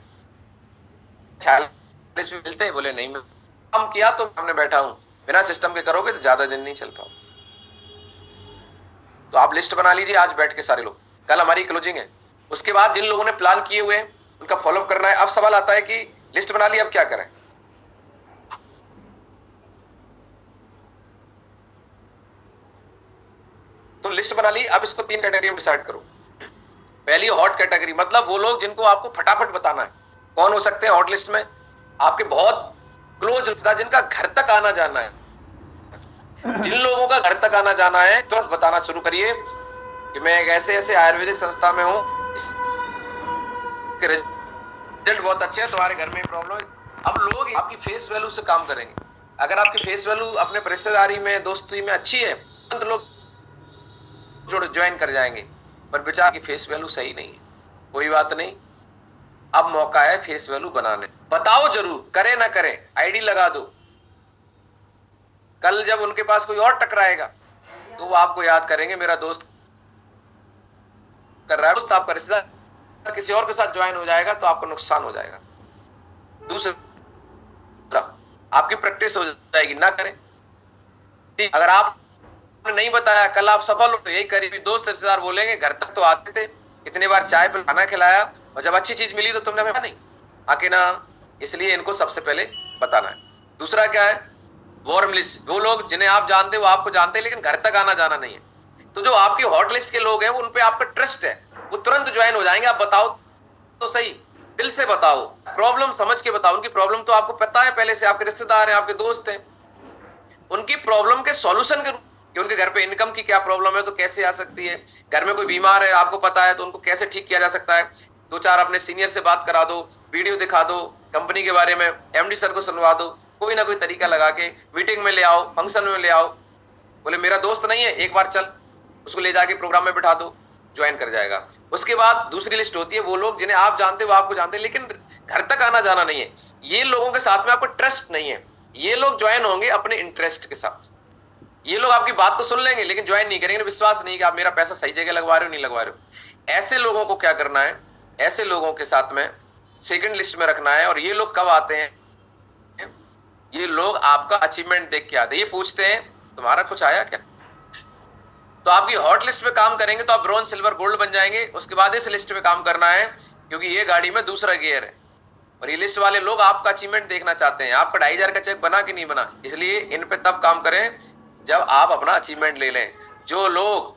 46 में मिलते? बोले नहीं मिलते। काम किया तो हमने बैठा हूं, बिना सिस्टम के करोगे तो ज्यादा दिन नहीं चल पाओ। तो आप लिस्ट बना लीजिए आज बैठ के सारे लोग। कल हमारी क्लोजिंग है, उसके बाद जिन लोगों ने प्लान किए हुए हैं उनका फॉलोअप करना है। अब सवाल आता है कि लिस्ट बना ली, अब क्या करें? तो लिस्ट बना ली, अब इसको 3 कैटेगरी में डिसाइड करो। पहली हॉट कैटेगरी, मतलब वो लोग जिनको आपको फटाफट बताना है। कौन हो सकते हैं हॉट लिस्ट में? आपके बहुत क्लोज, जिनका घर तक आना जाना है। जिन लोगों का घर तक आना जाना है तो बताना शुरू करिए कि मैं एक ऐसे ऐसे आयुर्वेदिक संस्था में हूं, रिजल्ट बहुत अच्छे है, तुम्हारे घर में प्रॉब्लम है। अब लोग आपकी फेस वैल्यू से काम करेंगे। अगर आपकी फेस वैल्यू अपने रिश्तेदारी में, दोस्ती में अच्छी है तो लोग ज्वाइन कर जाएंगे, पर बेचारा की फेस वैल्यू सही नहीं है। कोई बात नहीं, अब मौका है फेस वैल्यू बनाने। बताओ जरूर, करे ना करे, आईडी लगा दो। कल जब उनके पास कोई और टकराएगा तो वो आपको याद करेंगे, मेरा दोस्त कर रहा है। दोस्त आपका रिश्तेदार किसी और के साथ ज्वाइन हो जाएगा तो आपको नुकसान हो जाएगा। दूसरा, आपकी प्रैक्टिस हो जाएगी, ना करें। अगर आपने नहीं बताया, कल आप सफल हो तो यही करीबी दोस्त रिश्तेदार बोलेंगे घर तक तो आते थे, इतनी बार चाय पे खाना खिलाया, और जब अच्छी चीज मिली तो तुमने हमें नहीं आके ना। इसलिए इनको सबसे पहले बताना है। दूसरा क्या है? Warm list. वो लोग जिन्हें आप जानते हो, वो आपको जानते हैं, लेकिन घर तक आना जाना नहीं है। तो जो आपकी हॉट लिस्ट के लोग हैं, वो उन पे आपका ट्रस्ट है, वो तुरंत ज्वाइन हो जाएंगे। आप बताओ तो सही, दिल से बताओ, प्रॉब्लम समझ के बताओ। उनकी प्रॉब्लम तो आपको पता है पहले से, आपके रिश्तेदार हैं, आपके दोस्त हैं। उनकी प्रॉब्लम के सॉल्यूशन के, कि उनके घर पे इनकम की क्या प्रॉब्लम है तो कैसे आ सकती है, घर में कोई बीमार है आपको पता है तो उनको कैसे ठीक किया जा सकता है। 2-4 अपने सीनियर से बात करा दो, वीडियो दिखा दो, कंपनी के बारे में एमडी सर को सुनवा दो, कोई ना कोई तरीका लगा के मीटिंग में ले आओ, फंक्शन में ले आओ। बोले मेरा दोस्त नहीं है, एक बार चल, उसको ले जाके प्रोग्राम में बिठा दो, ज्वाइन कर जाएगा। उसके बाद दूसरी लिस्ट होती है वो लोग जिन्हें आप जानते हो, वो आपको जानते हैं, लेकिन घर तक आना जाना नहीं है। ये लोगों के साथ में आपको ट्रस्ट नहीं है। ये लोग ज्वाइन होंगे अपने इंटरेस्ट के साथ। ये लोग आपकी बात तो सुन लेंगे लेकिन ज्वाइन नहीं करेंगे, विश्वास नहीं कि आप मेरा पैसा सही जगह लगवा रहे हो नहीं लगवा रहे हो। ऐसे लोगों को क्या करना है, ऐसे लोगों के साथ में सेकंड लिस्ट में रखना है। और ये लोग कब आते हैं, ये लोग आपका अचीवमेंट देख के आते हैं। ये पूछते हैं तुम्हारा कुछ आया क्या, तो आपकी हॉट लिस्ट पे काम करेंगे तो आप ब्रॉन्ज सिल्वर गोल्ड बन जाएंगे। उसके बाद इस लिस्ट पे काम करना है क्योंकि ये गाड़ी में दूसरा गियर है। और ये लिस्ट वाले लोग आपका अचीवमेंट देखना चाहते हैं, आपका 2500 का चेक बना कि नहीं बना। इसलिए इन पे तब काम करें जब आप अपना अचीवमेंट ले लें। जो लोग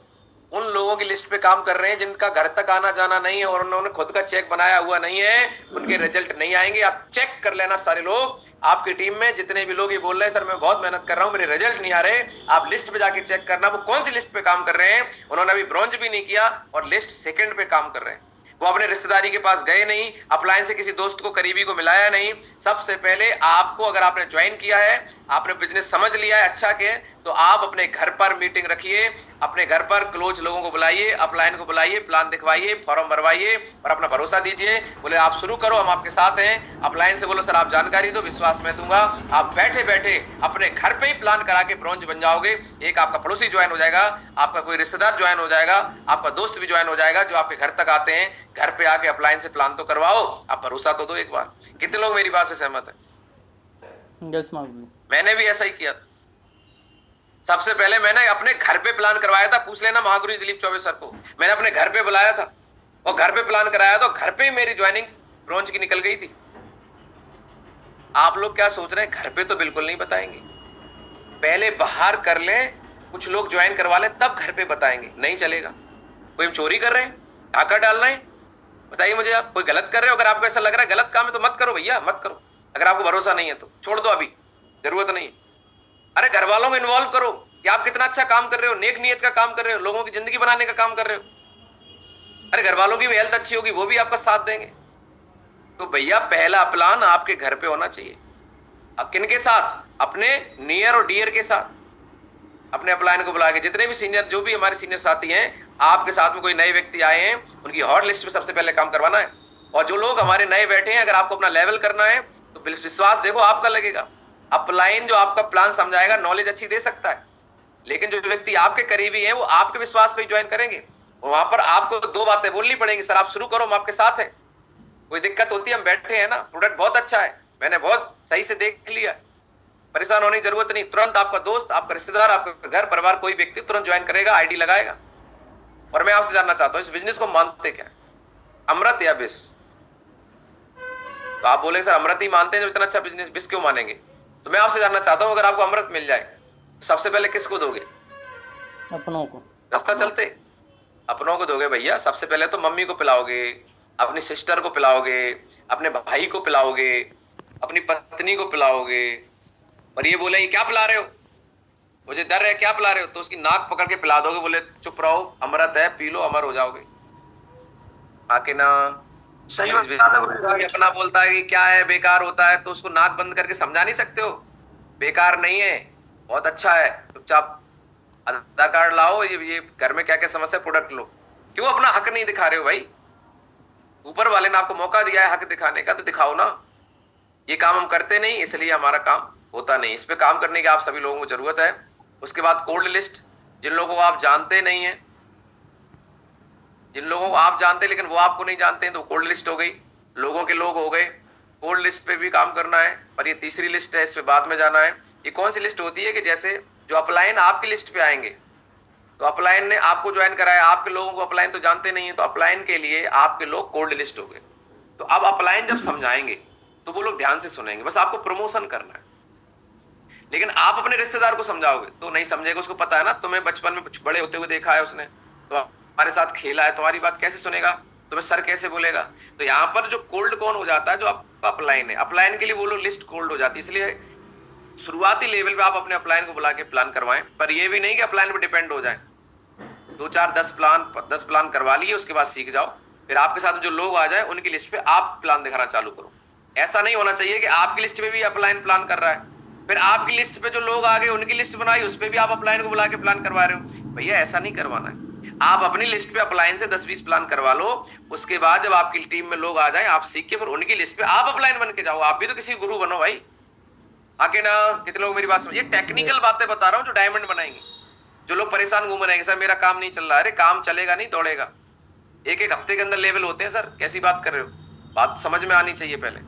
उन लोगों की लिस्ट पे काम कर रहे हैं जिनका घर तक आना जाना नहीं है और उन्होंने खुद का चेक बनाया हुआ नहीं है, उनके रिजल्ट नहीं आएंगे। आप चेक कर लेना, सारे लोग आपकी टीम में जितने भी लोग ये बोल रहे हैं सर मैं बहुत मेहनत कर रहा हूं, मेरे रिजल्ट नहीं आ रहे, आप लिस्ट पे जाके चेक करना वो कौन सी लिस्ट पे काम कर रहे हैं। उन्होंने अभी ब्रॉन्ज भी नहीं किया और लिस्ट सेकंड पे काम कर रहे हैं। वो अपने रिश्तेदारी के पास गए नहीं, अपलाइन से किसी दोस्त को करीबी को मिलाया नहीं। सबसे पहले आपको, अगर आपने ज्वाइन किया है, आपने बिजनेस समझ लिया है अच्छा के, तो आप अपने घर पर मीटिंग रखिए, अपने घर पर क्लोज लोगों को बुलाइए, अपलाइन को बुलाइए, प्लान दिखवाइए, फॉर्म भरवाइए और अपना भरोसा दीजिए। बोले आप शुरू करो, हम आपके साथ हैं। अपलाइन से बोलो सर आप जानकारी दो, विश्वास मैं दूंगा। आप बैठे बैठे अपने घर पे ही प्लान करा के ब्रॉन्ज बन जाओगे। एक आपका पड़ोसी ज्वाइन हो जाएगा, आपका कोई रिश्तेदार ज्वाइन हो जाएगा, आपका दोस्त भी ज्वाइन हो जाएगा जो आपके घर तक आते हैं। घर पे आके अपलाइन से प्लान तो करवाओ, आप भरोसा तो दो एक बार। कितने लोग मेरी बात से सहमत है? मैंने भी ऐसा ही किया था। सबसे पहले मैंने अपने घर पे प्लान करवाया था, पूछ लेना महागुरु दिलीप चौबे सर को। मैंने अपने घर पे बुलाया था और घर पे प्लान कराया तो घर पे ही मेरी ज्वाइनिंग ब्रॉन्ज की निकल गई थी। आप लोग क्या सोच रहे हैं, घर पे तो बिल्कुल नहीं बताएंगे, पहले बाहर कर ले, कुछ लोग ज्वाइन करवा ले तब घर पे बताएंगे। नहीं चलेगा। कोई हम चोरी कर रहे हैं, डाका डाल रहे हैं, बताइए मुझे आप। कोई गलत कर रहे हो, अगर आपको ऐसा लग रहा है गलत काम है तो मत करो भैया, मत करो। अगर आपको भरोसा नहीं है तो छोड़ दो, अभी जरूरत नहीं है। अरे घर वालों को इन्वॉल्व करो कि आप कितना अच्छा काम कर रहे हो, नेक नियत का काम कर रहे हो, लोगों की जिंदगी बनाने का काम कर रहे हो। अरे घर वालों की भी हेल्थ अच्छी होगी, वो भी आपका साथ देंगे। तो भैया पहला प्लान आपके घर पे होना चाहिए। अब किन के साथ? अपने नियर और डियर के साथ। अपने अपलाइन को बुला के, जितने भी सीनियर, जो भी हमारे सीनियर साथी हैं, आपके साथ में कोई नए व्यक्ति आए हैं, उनकी हॉट लिस्ट में सबसे पहले काम करवाना है। और जो लोग हमारे नए बैठे हैं, अगर आपको अपना लेवल करना है तो विश्वास देखो आपका लगेगा। अपलाइन जो आपका प्लान समझाएगा, नॉलेज अच्छी दे सकता है, लेकिन जो व्यक्ति आपके करीबी है वो आपके विश्वास पे ज्वाइन करेंगे। वहां पर आपको दो बातें बोलनी पड़ेंगी, सर आप शुरू करो, हम आपके साथ हैं। कोई दिक्कत होती है हम बैठे हैं ना, प्रोडक्ट बहुत अच्छा है, मैंने बहुत सही से देख लिया, परेशान होने की जरूरत नहीं। तुरंत आपका दोस्त, आपका रिश्तेदार, आपका घर परिवार कोई व्यक्ति तुरंत ज्वाइन करेगा, आईडी लगाएगा। और मैं आपसे जानना चाहता हूं, इस बिजनेस को मानते क्या, अमृत या विष? तो आप बोले सर अमृत ही मानते हैं, जो इतना अच्छा बिजनेस, विष क्यों मानेंगे? तो मैं आपसे जानना चाहता हूं, अगर आपको अमृत मिल जाए तो सबसे पहले किसको दोगे? अपनों को। रास्ता चलते अपनों को दोगे भैया। सबसे पहले तो मम्मी को पिलाओगे, अपनी सिस्टर को पिलाओगे, अपने भाई को पिलाओगे, अपनी पत्नी को पिलाओगे। और ये बोले क्या पिला रहे हो, मुझे डर है, क्या पिला रहे हो? तो उसकी नाक पकड़ के पिला दोगे, बोले चुप रहो, अमृत है, पी लो, अमर हो जाओगे। आके ना सही अपना बोलता है कि क्या है, बेकार होता है, तो उसको नाक बंद करके समझा नहीं सकते हो? बेकार नहीं है, बहुत अच्छा है, चुपचाप आधार कार्ड लाओ, ये घर में क्या क्या समस्या, प्रोडक्ट लो। क्यों अपना हक नहीं दिखा रहे हो भाई? ऊपर वाले ने आपको मौका दिया है हक दिखाने का, तो दिखाओ ना। ये काम हम करते नहीं, इसलिए हमारा काम होता नहीं। इस पे काम करने की आप सभी लोगों को जरूरत है। उसके बाद कोल्ड लिस्ट, जिन लोगों को आप जानते नहीं है, जिन लोगों को आप जानते लेकिन वो आपको नहीं जानते हैं, तो कोल्ड लिस्ट हो गई, लोगों के लोग हो गए। कोल्ड लिस्ट पे भी काम करना है। और ये तीसरी लिस्ट है, इस पे बाद में जाना है। ये कौन सी लिस्ट होती है कि जैसे जो अपलाइन आपकी लिस्ट पे आएंगे, तो अपलाइन ने आपको ज्वाइन कराया, आपके लोगों को अपलाइन तो जानते नहीं है, तो अपलाइन के लिए आपके लोग कोल्ड लिस्ट हो गए। तो अब अपलाइन जब समझाएंगे तो वो लोग ध्यान से सुनेंगे, बस आपको प्रमोशन करना है। लेकिन आप अपने रिश्तेदार को समझाओगे तो नहीं समझेगा, उसको पता है ना, तुम्हें बचपन में बड़े होते हुए देखा है उसने, तो हमारे साथ खेला है, तुम्हारी बात कैसे सुनेगा, तुम्हें सर कैसे बोलेगा? तो यहाँ पर जो कोल्ड कौन हो जाता है, जो आपका अपलाइन है, अपलाइन के लिए वो लोग लिस्ट कोल्ड हो जाती है। इसलिए शुरुआती लेवल पे आप अपने अपलाइन को बुला के प्लान करवाएं, पर ये भी नहीं कि अपलाइन पे डिपेंड हो जाए। 2 4 10 प्लान करवा लिए, उसके बाद सीख जाओ, फिर आपके साथ जो लोग आ जाए उनकी लिस्ट पे आप प्लान दिखाना चालू करो। ऐसा नहीं होना चाहिए कि आपकी लिस्ट में भी अपलाइन प्लान कर रहा है, फिर आपकी लिस्ट पे जो लोग आ गए उनकी लिस्ट बनाई, उस पर भी आप अपलाइन को बुला के प्लान करवा रहे हो। भैया ऐसा नहीं करवाना है। आप अपनी लिस्ट पे अपलाइन से 10-20 प्लान करवा लो, उसके बाद जब आपकी टीम में लोग आ जाए, आप सीख के फिर उनकी लिस्ट पे आप अपलाइन बन के जाओ। आप भी तो किसी गुरु बनो भाई, आके ना। कितने लोग मेरी बात समझ, ये टेक्निकल बातें बता रहा हूँ जो डायमंड बनाएंगे। जो लोग परेशान घूम रहे हैं सर मेरा काम नहीं चल रहा है, अरे काम चलेगा नहीं, दौड़ेगा। एक एक हफ्ते के अंदर लेवल होते हैं सर, कैसी बात कर रहे हो? बात समझ में आनी चाहिए, पहले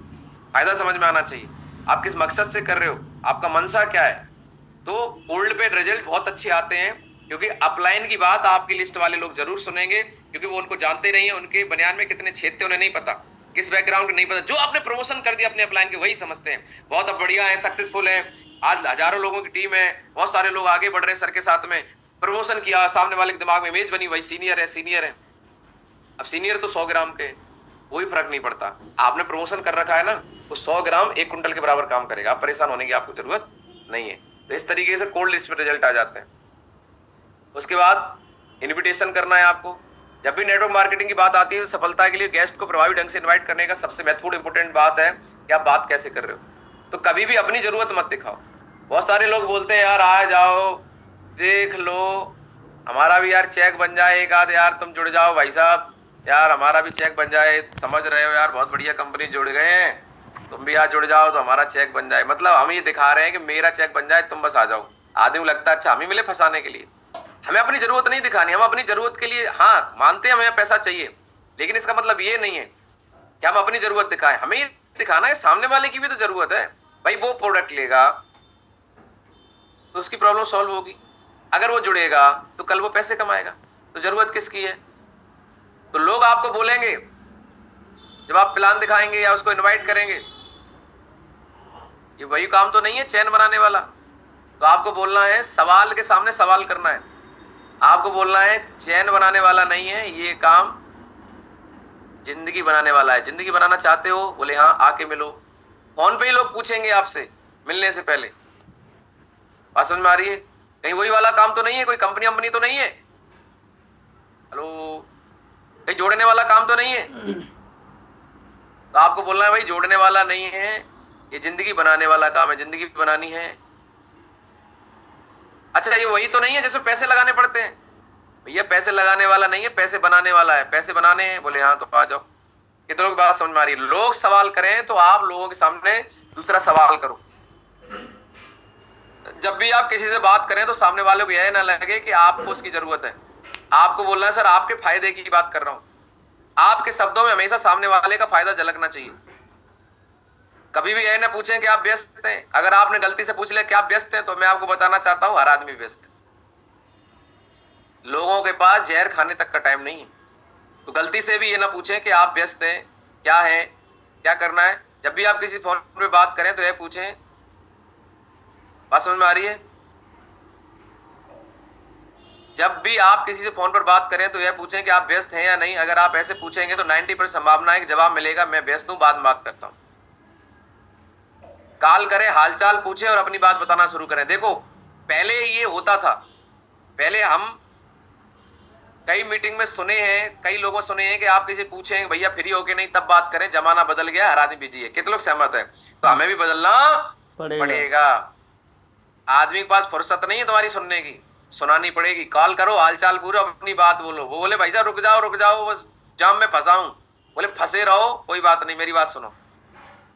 फायदा समझ में आना चाहिए। आप किस मकसद से कर रहे हो, आपका मनसा क्या है? तो होल्ड पे रिजल्ट बहुत अच्छे आते हैं, क्योंकि अपलाइन की बात आपकी लिस्ट वाले लोग जरूर सुनेंगे, क्योंकि वो उनको जानते नहीं है, उनके बनियान में कितने छेद थे उन्हें नहीं पता, किस बैकग्राउंड नहीं पता। जो आपने प्रमोशन कर दिया अपने अपलाइन के वही समझते हैं बहुत अब बढ़िया है, सक्सेसफुल है। आज हजारों लोगों की टीम है, बहुत सारे लोग आगे बढ़ रहे हैं सर के साथ में। प्रमोशन किया, सामने वाले के दिमाग में इमेज बनी, वही सीनियर है सीनियर है। अब सीनियर तो 100 ग्राम के, कोई फर्क नहीं पड़ता। आपने प्रमोशन कर रखा है ना, वो 100 ग्राम 1 कुंटल के बराबर काम करेगा। आप परेशान होने की आपको जरूरत नहीं है। तो इस तरीके से कोल्ड लिस्ट पे रिजल्ट आ जाते हैं। उसके बाद इनविटेशन करना है आपको। जब भी नेटवर्क मार्केटिंग की बात आती है, सफलता के लिए गेस्ट को प्रभावी ढंग से इनवाइट करने का सबसे महत्वपूर्ण इंपोर्टेंट बात है कि आप बात कैसे कर रहे हो। तो कभी भी अपनी जरूरत मत दिखाओ। बहुत सारे लोग बोलते हैं यार आ जाओ, देख लो, हमारा भी यार चेक बन जाए एक आध, यार तुम जुड़ जाओ भाई साहब, यार हमारा भी चेक बन जाए, समझ रहे हो यार बहुत बढ़िया कंपनी जुड़ गए हैं, तुम भी यार जुड़ जाओ तो हमारा चेक बन जाए। मतलब हम ये दिखा रहे हैं कि मेरा चेक बन जाए, तुम बस आ जाओ। आदमी को लगता है अच्छा हम ही मिले फंसाने के लिए। हमें अपनी जरूरत नहीं दिखानी, हम अपनी जरूरत के लिए हाँ मानते हैं हमें पैसा चाहिए, लेकिन इसका मतलब ये नहीं है कि हम अपनी जरूरत दिखाएं। हमें ये दिखाना है सामने वाले की भी तो जरूरत है भाई। वो प्रोडक्ट लेगा तो उसकी प्रॉब्लम सॉल्व होगी, अगर वो जुड़ेगा तो कल वो पैसे कमाएगा। तो जरूरत किसकी है? तो लोग आपको बोलेंगे जब आप प्लान दिखाएंगे या उसको इनवाइट करेंगे, ये वही काम तो नहीं है चैन बनाने वाला। तो आपको बोलना है, सवाल के सामने सवाल करना है। आपको बोलना है चैन बनाने वाला नहीं है ये काम, जिंदगी बनाने वाला है। जिंदगी बनाना चाहते हो? बोले हाँ, आके मिलो। फोन पे ही लोग पूछेंगे आपसे मिलने से पहले। बात समझ में आ रही है? कहीं वही वाला काम तो नहीं है, कोई कंपनी वंपनी तो नहीं है, हेलो, कहीं जोड़ने वाला काम तो नहीं है। तो आपको बोलना है भाई जोड़ने वाला नहीं है, ये जिंदगी बनाने वाला काम है, जिंदगी बनानी है। अच्छा ये वही तो नहीं है जिसमें पैसे लगाने पड़ते हैं? भैया पैसे लगाने वाला नहीं है, पैसे बनाने वाला है। पैसे बनाने हैं? बोले हाँ, तो आ जाओ। कितनों की बात समझ में आ रही है? लोग सवाल करें तो आप लोगों के सामने दूसरा सवाल करो। जब भी आप किसी से बात करें तो सामने वाले को यह ना लगे कि आपको उसकी जरूरत है। आपको बोलना है सर आपके फायदे की बात कर रहा हूं। आपके शब्दों में हमेशा सामने वाले का फायदा झलकना चाहिए। कभी भी यह ना पूछें कि आप व्यस्त हैं। अगर आपने गलती से पूछ लिया कि आप व्यस्त हैं, तो मैं आपको बताना चाहता हूं हर आदमी व्यस्त है। लोगों के पास जहर खाने तक का टाइम नहीं है। तो गलती से भी ये ना पूछें कि आप व्यस्त हैं, क्या है, क्या करना है। जब भी आप किसी फोन पे बात करें तो यह पूछें, बात समझ में आ रही है? जब भी आप किसी से फोन पर बात करें तो यह पूछें कि आप व्यस्त हैं या नहीं। अगर आप ऐसे पूछेंगे तो 90% संभावना है कि जवाब मिलेगा मैं व्यस्त हूं, बाद में बात करता हूं। कॉल करें, हालचाल पूछें और अपनी बात बताना शुरू करें। देखो पहले ये होता था, पहले हम कई मीटिंग में सुने हैं, कई लोगों सुने हैं कि आप किसी पूछें भैया फ्री हो के नहीं तब बात करें, जमाना बदल गया, हर आदमी बिजी है। कितने लोग सहमत है? तो हमें भी बदलना पड़ेगा। आदमी के पास फुर्सत नहीं है तुम्हारी सुनने की, सुनानी पड़ेगी। कॉल करो, हालचाल पूरा, अपनी बात बोलो। वो बोले भाई साहब रुक जाओ बस जाम में फंसा हूं। बोले फंसे रहो, कोई बात नहीं, मेरी बात सुनो।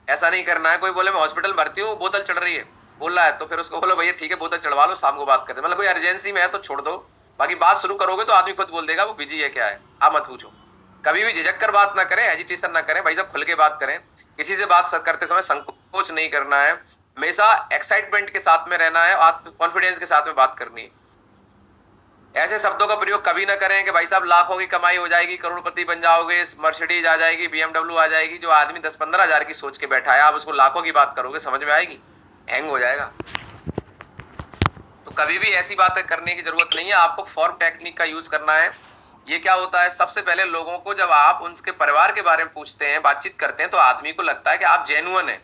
ऐसा नहीं करना है। कोई बोले मैं हॉस्पिटल भर्ती हूँ, बोतल चढ़ रही है, बोल रहा है, तो फिर उसको बोलो भैया ठीक है बोतल चढ़वा लो, शाम को बात करते। मतलब कोई अर्जेंसी में है तो छोड़ दो, बाकी बात शुरू करोगे तो आदमी खुद बोल देगा वो बिजी है क्या है, आप मत पूछो। कभी भी झिझक कर बात ना करें, हेजिटेशन ना करें, भाई साहब खुल के बात करें। किसी से बात करते समय संकोच नहीं करना है, हमेशा एक्साइटमेंट के साथ में रहना है, कॉन्फिडेंस के साथ में बात करनी है। ऐसे शब्दों का प्रयोग कभी ना करें कि भाई साहब लाखों की कमाई हो जाएगी, करोड़पति बन जाओगे, मर्सिडीज आ जाएगी, BMW आ जाएगी। जो आदमी 10-15 हजार की सोच के बैठा है, आप उसको लाखों की बात करोगे, समझ में आएगी? हैंग हो जाएगा। तो कभी भी ऐसी बातें करने की जरूरत नहीं है। आपको फॉर्म टेक्निक का यूज करना है। ये क्या होता है, सबसे पहले लोगों को जब आप उनके परिवार के बारे में पूछते हैं, बातचीत करते हैं, तो आदमी को लगता है कि आप जेन्युइन है,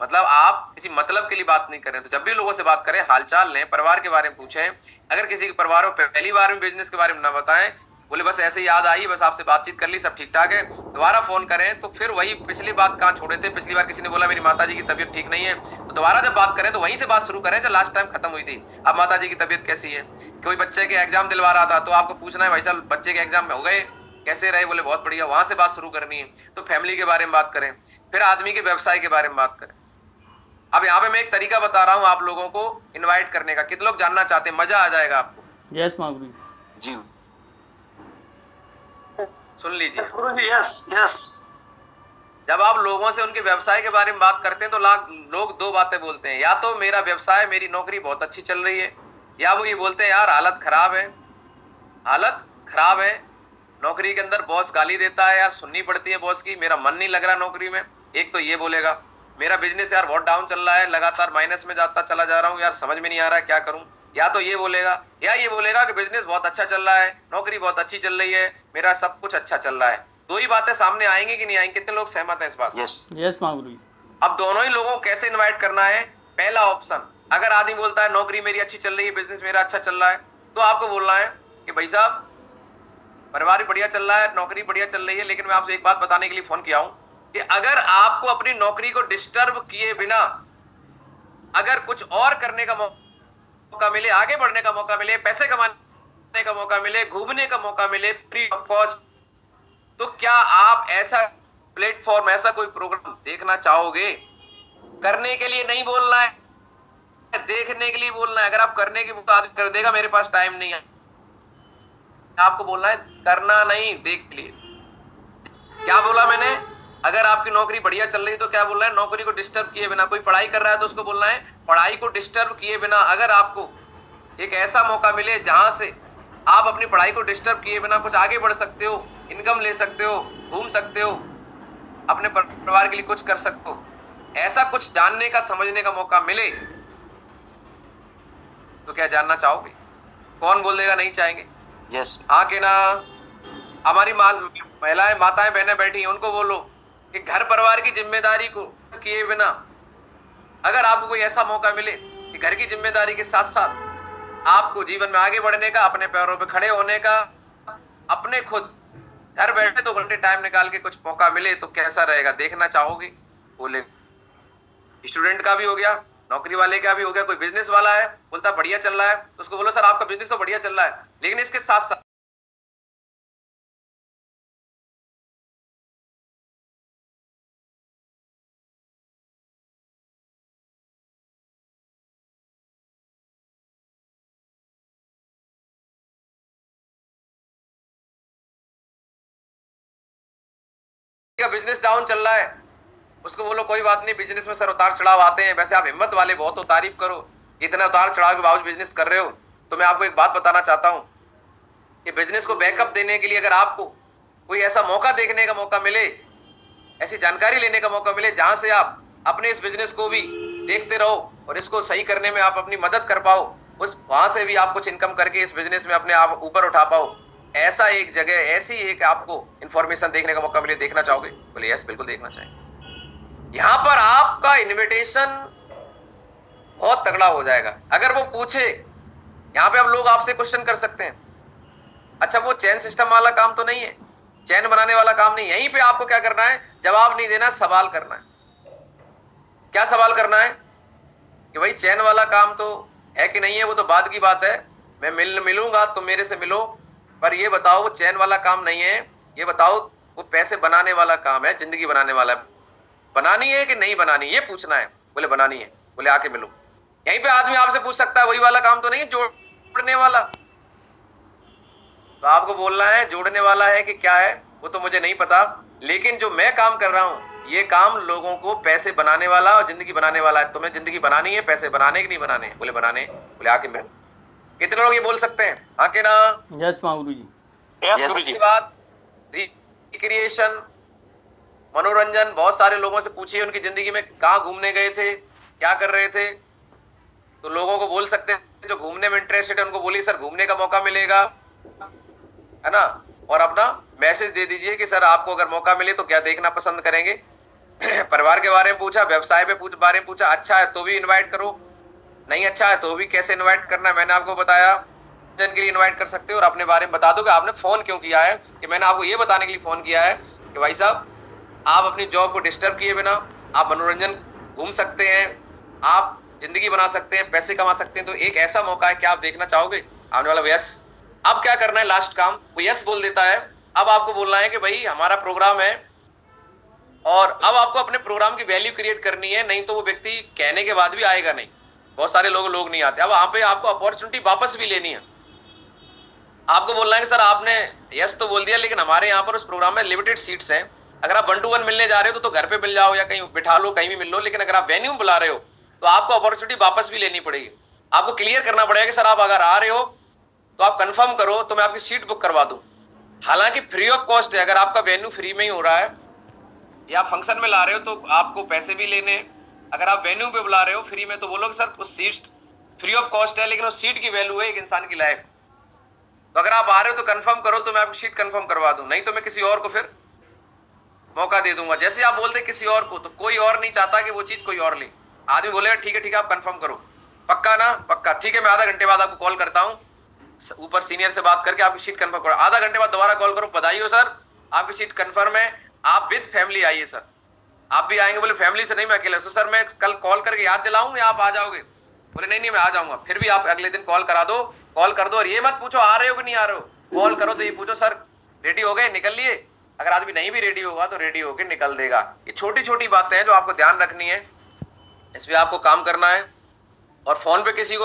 मतलब आप किसी मतलब के लिए बात नहीं कर रहे हैं। तो जब भी लोगों से बात करें, हालचाल लें, परिवार के बारे में पूछें। अगर किसी के परिवार में पहली बार में बिजनेस के बारे में ना बताएं, बोले बस ऐसे ही याद आई, बस आपसे बातचीत कर ली, सब ठीक ठाक है, दोबारा फोन करें तो फिर वही पिछली बात कहाँ छोड़े थे। पिछली बार किसी ने बोला मेरी माताजी की तबीयत ठीक नहीं है, तो दोबारा जब बात करें तो वहीं से बात शुरू करें जो लास्ट टाइम खत्म हुई थी। अब माताजी की तबीयत कैसी है, कोई बच्चे के एग्जाम दिलवा रहा था तो आपको पूछना है भाई साहब बच्चे के एग्जाम में हो गए, कैसे रहे, बोले बहुत बढ़िया, वहां से बात शुरू करनी है। तो फैमिली के बारे में बात करें, फिर आदमी के व्यवसाय के बारे में बात करें। अब यहाँ पे मैं एक तरीका बता रहा हूँ आप लोगों को इनवाइट करने का, कितने लोग जानना चाहते हैं, मजा आ जाएगा आपको।
यस महागुरु
जी सुन लीजिए
गुरु जी। Yes yes.
जब आप लोगों से उनके व्यवसाय के बारे में बात करते हैं तो लोग दो बातें बोलते हैं, या तो मेरा व्यवसाय मेरी नौकरी बहुत अच्छी चल रही है, या वो ये बोलते हैं यार हालत खराब है, हालत खराब है, नौकरी के अंदर बॉस गाली देता है, यार सुननी पड़ती है बॉस की, मेरा मन नहीं लग रहा नौकरी में। एक तो ये बोलेगा मेरा बिजनेस यार बहुत डाउन चल रहा है, लगातार माइनस में जाता चला जा रहा हूँ, यार समझ में नहीं आ रहा है क्या करूं। या तो ये बोलेगा, या ये बोलेगा कि बिजनेस बहुत अच्छा चल रहा है, नौकरी बहुत अच्छी चल रही है, मेरा सब कुछ अच्छा चल रहा है। दो ही बातें सामने आएंगी कि नहीं आएंगी, कितने लोग सहमत हैं इस बात से?
यस महागुरु।
अब दोनों ही लोगों को कैसे इनवाइट करना है? पहला ऑप्शन, अगर आदमी बोलता है नौकरी मेरी अच्छी चल रही है, बिजनेस मेरा अच्छा चल रहा है, तो आपको बोलना है कि भाई साहब परिवार भी बढ़िया चल रहा है, नौकरी बढ़िया चल रही है, लेकिन मैं आपसे एक बात बताने के लिए फोन किया हूं कि अगर आपको अपनी नौकरी को डिस्टर्ब किए बिना अगर कुछ और करने का मौका मिले, आगे बढ़ने का मौका मिले, पैसे कमाने का मौका मिले, घूमने का मौका मिले फ्री ऑफ कॉस्ट, तो क्या आप ऐसा प्लेटफॉर्म, ऐसा कोई प्रोग्राम देखना चाहोगे? करने के लिए नहीं बोलना है, देखने के लिए बोलना है। अगर आप करने की मुताबिक कर देगा मेरे पास टाइम नहीं है, आपको बोलना है करना नहीं, देख के लिए। क्या बोला मैंने? अगर आपकी नौकरी बढ़िया चल रही है तो क्या बोलना है? नौकरी को डिस्टर्ब किए बिना। कोई पढ़ाई कर रहा है तो उसको बोलना है पढ़ाई को डिस्टर्ब किए बिना। अगर आपको एक ऐसा मौका मिले जहां से आप अपनी पढ़ाई को डिस्टर्ब किए बिना कुछ आगे बढ़ सकते हो, इनकम ले सकते हो, घूम सकते हो, अपने परिवार के लिए कुछ कर सकते हो, ऐसा कुछ जानने का, समझने का मौका मिले, तो क्या जानना चाहोगे? कौन बोल देगा नहीं चाहेंगे?
यस।
हाँ कि ना? हमारी महिलाएं, माताएं, बहनें बैठी हैं, उनको बोलो कि घर परिवार की जिम्मेदारी को किए बिना अगर आपको कोई ऐसा मौका मिले कि घर की जिम्मेदारी के साथ साथ आपको जीवन में आगे बढ़ने का, अपने पैरों पे खड़े होने का, अपने खुद घर बैठे 2 घंटे टाइम निकाल के कुछ मौका मिले, तो कैसा रहेगा? देखना चाहोगे? बोले स्टूडेंट का भी हो गया, नौकरी वाले का भी हो गया, कोई बिजनेस वाला है बोलता बढ़िया चल रहा है, तो उसको बोलो सर आपका बिजनेस तो बढ़िया चल रहा है, लेकिन इसके साथ साथ का बिजनेस डाउन चल रहा है, उसको बोलो कोई बात नहीं, बिजनेस में सर उतार चढ़ाव आते हैं, वैसे आप हिम्मत वाले बहुत हो, तारीफ करो, इतना उतार चढ़ाव के बावजूद बिजनेस कर रहे हो। तो मैं आपको एक बात बताना चाहता हूं कि बिजनेस को बैकअप देने के लिए अगर आपको कोई ऐसा मौका देखने का मौका मिले, ऐसी जानकारी लेने का मौका मिले जहां से आप अपने इस बिजनेस को भी देखते रहो और इसको सही करने में आप अपनी मदद कर पाओ, उस वहां से भी आप कुछ इनकम करके इस बिजनेस में अपने आप ऊपर उठा पाओ, ऐसा एक जगह, ऐसी एक आपको इंफॉर्मेशन देखने का मौका मिले, देखना चाहोगे? बोले यस, बिल्कुल देखना चाहेंगे। यहां पर आपका इन्विटेशन बहुत तगड़ा हो जाएगा। अगर वो पूछे, यहां पे अब लोग आपसे क्वेश्चन कर सकते हैं, अच्छा वो चेन सिस्टम वाला काम तो नहीं है, चैन बनाने वाला काम नहीं। यहीं पे आपको क्या करना है? जवाब नहीं देना, सवाल करना है। क्या सवाल करना है? कि भाई चैन वाला काम तो है कि नहीं है, वो तो बाद की बात है, मैं मिलूंगा, तुम मेरे से मिलो, पर ये बताओ वो चैन वाला काम नहीं है, ये बताओ वो पैसे बनाने वाला काम है, जिंदगी बनाने वाला है, बनानी है कि नहीं बनानी, ये पूछना है। बोले बनानी है, बोले आके मिलो। यहीं पे आदमी आपसे पूछ सकता है वही वाला काम तो नहीं है, जोड़ने वाला? तो आपको बोलना है जोड़ने वाला है कि क्या है वो तो मुझे नहीं पता, लेकिन जो मैं काम कर रहा हूं ये काम लोगों को पैसे बनाने वाला और जिंदगी बनाने वाला है। तुम्हें जिंदगी बनानी है, पैसे बनाने कि नहीं बनाने? बोले बनाने। बोले आके मिलो। कितने लोग ये बोल सकते हैं? हाँ के ना?
यस गुरु जी।
यस गुरु जी।
बात रिक्रिएशन, मनोरंजन, बहुत सारे लोगों से पूछिए उनकी जिंदगी में कहाँ घूमने गए थे, क्या कर रहे थे, तो लोगों को बोल सकते हैं जो घूमने में इंटरेस्टेड है उनको बोलिए सर घूमने का मौका मिलेगा, है ना, और अपना मैसेज दे दीजिए कि सर आपको अगर मौका मिले तो क्या देखना पसंद करेंगे। परिवार के बारे में पूछा, व्यवसाय पे बारे में पूछा, अच्छा है तो भी इनवाइट करो, नहीं अच्छा है तो भी कैसे इनवाइट करना है मैंने आपको बताया। के लिए इनवाइट कर सकते हो और अपने बारे में बता दो कि आपने फोन क्यों किया है। कि मैंने आपको ये बताने के लिए फोन किया है कि भाई साहब, आप अपनी जॉब को डिस्टर्ब किए बिना आप मनोरंजन घूम सकते हैं, आप जिंदगी बना सकते हैं, पैसे कमा सकते हैं। तो एक ऐसा मौका है, क्या आप देखना चाहोगे आने वाला? यस। अब क्या करना है, लास्ट काम, वो यस बोल देता है। अब आपको बोलना है कि भाई हमारा प्रोग्राम है, और अब आपको अपने प्रोग्राम की वैल्यू क्रिएट करनी है, नहीं तो वो व्यक्ति कहने के बाद भी आएगा नहीं। बहुत सारे लोग नहीं आते। अब वहां पे आपको अपॉर्चुनिटी वापस भी लेनी है। आपको बोलना है कि सर आपने यस तो बोल दिया, लेकिन हमारे यहाँ पर उस प्रोग्राम में लिमिटेड सीट्स हैं। अगर आप 1 to 1 मिलने जा रहे हो तो घर पे मिल जाओ या कहीं बिठा लो, कहीं भी मिल लो, लेकिन अगर आप वेन्यू बुला रहे हो तो आपको अपॉर्चुनिटी वापस भी लेनी पड़ेगी। आपको क्लियर करना पड़ेगा कि सर आप अगर आ रहे हो तो आप कंफर्म करो तो मैं आपकी सीट बुक करवा दूं। हालांकि फ्री ऑफ कॉस्ट है। अगर आपका वेन्यू फ्री में ही हो रहा है या फंक्शन में ला रहे हो तो आपको पैसे भी लेने। अगर आप वेन्यू पे बुला रहे हो फ्री में तो बोलो कि सर उस सीट फ्री ऑफ कॉस्ट है, लेकिन उस सीट की वैल्यू है एक इंसान की लाइफ। तो अगर आप आ रहे हो तो कंफर्म करो तो मैं आपकी सीट कंफर्म करवा दूं, नहीं तो मैं किसी और को फिर मौका दे दूंगा। जैसे आप बोलते किसी और को, तो कोई और नहीं चाहता कि वो चीज कोई और ले। आदमी बोलेगा ठीक है आप कंफर्म करो, पक्का ना? पक्का, ठीक है मैं आधा घंटे बाद आपको कॉल करता हूँ, ऊपर सीनियर से बात करके आपकी सीट कंफर्म करो। आधा घंटे बाद दोबारा कॉल करो, बधाई हो सर आपकी सीट कंफर्म है, आप विद फैमिली आइए। सर आप भी आएंगे? बोले फैमिली से नहीं, मैं अकेला। सर मैं कल कॉल करके याद दिलाऊं या आप आ जाओगे? बोले नहीं मैं आ जाऊंगा। फिर भी आप अगले दिन कॉल करा दो, कॉल कर दो, और ये मत पूछो आ रहे हो कि नहीं आ रहे हो। कॉल करो तो ये पूछो सर रेडी हो गए, निकल लिए। अगर आदमी नहीं भी रेडी होगा तो रेडी होकर निकल देगा। ये छोटी छोटी बातें हैं जो आपको ध्यान रखनी है, इस पे आपको काम करना है। और फोन पे किसी को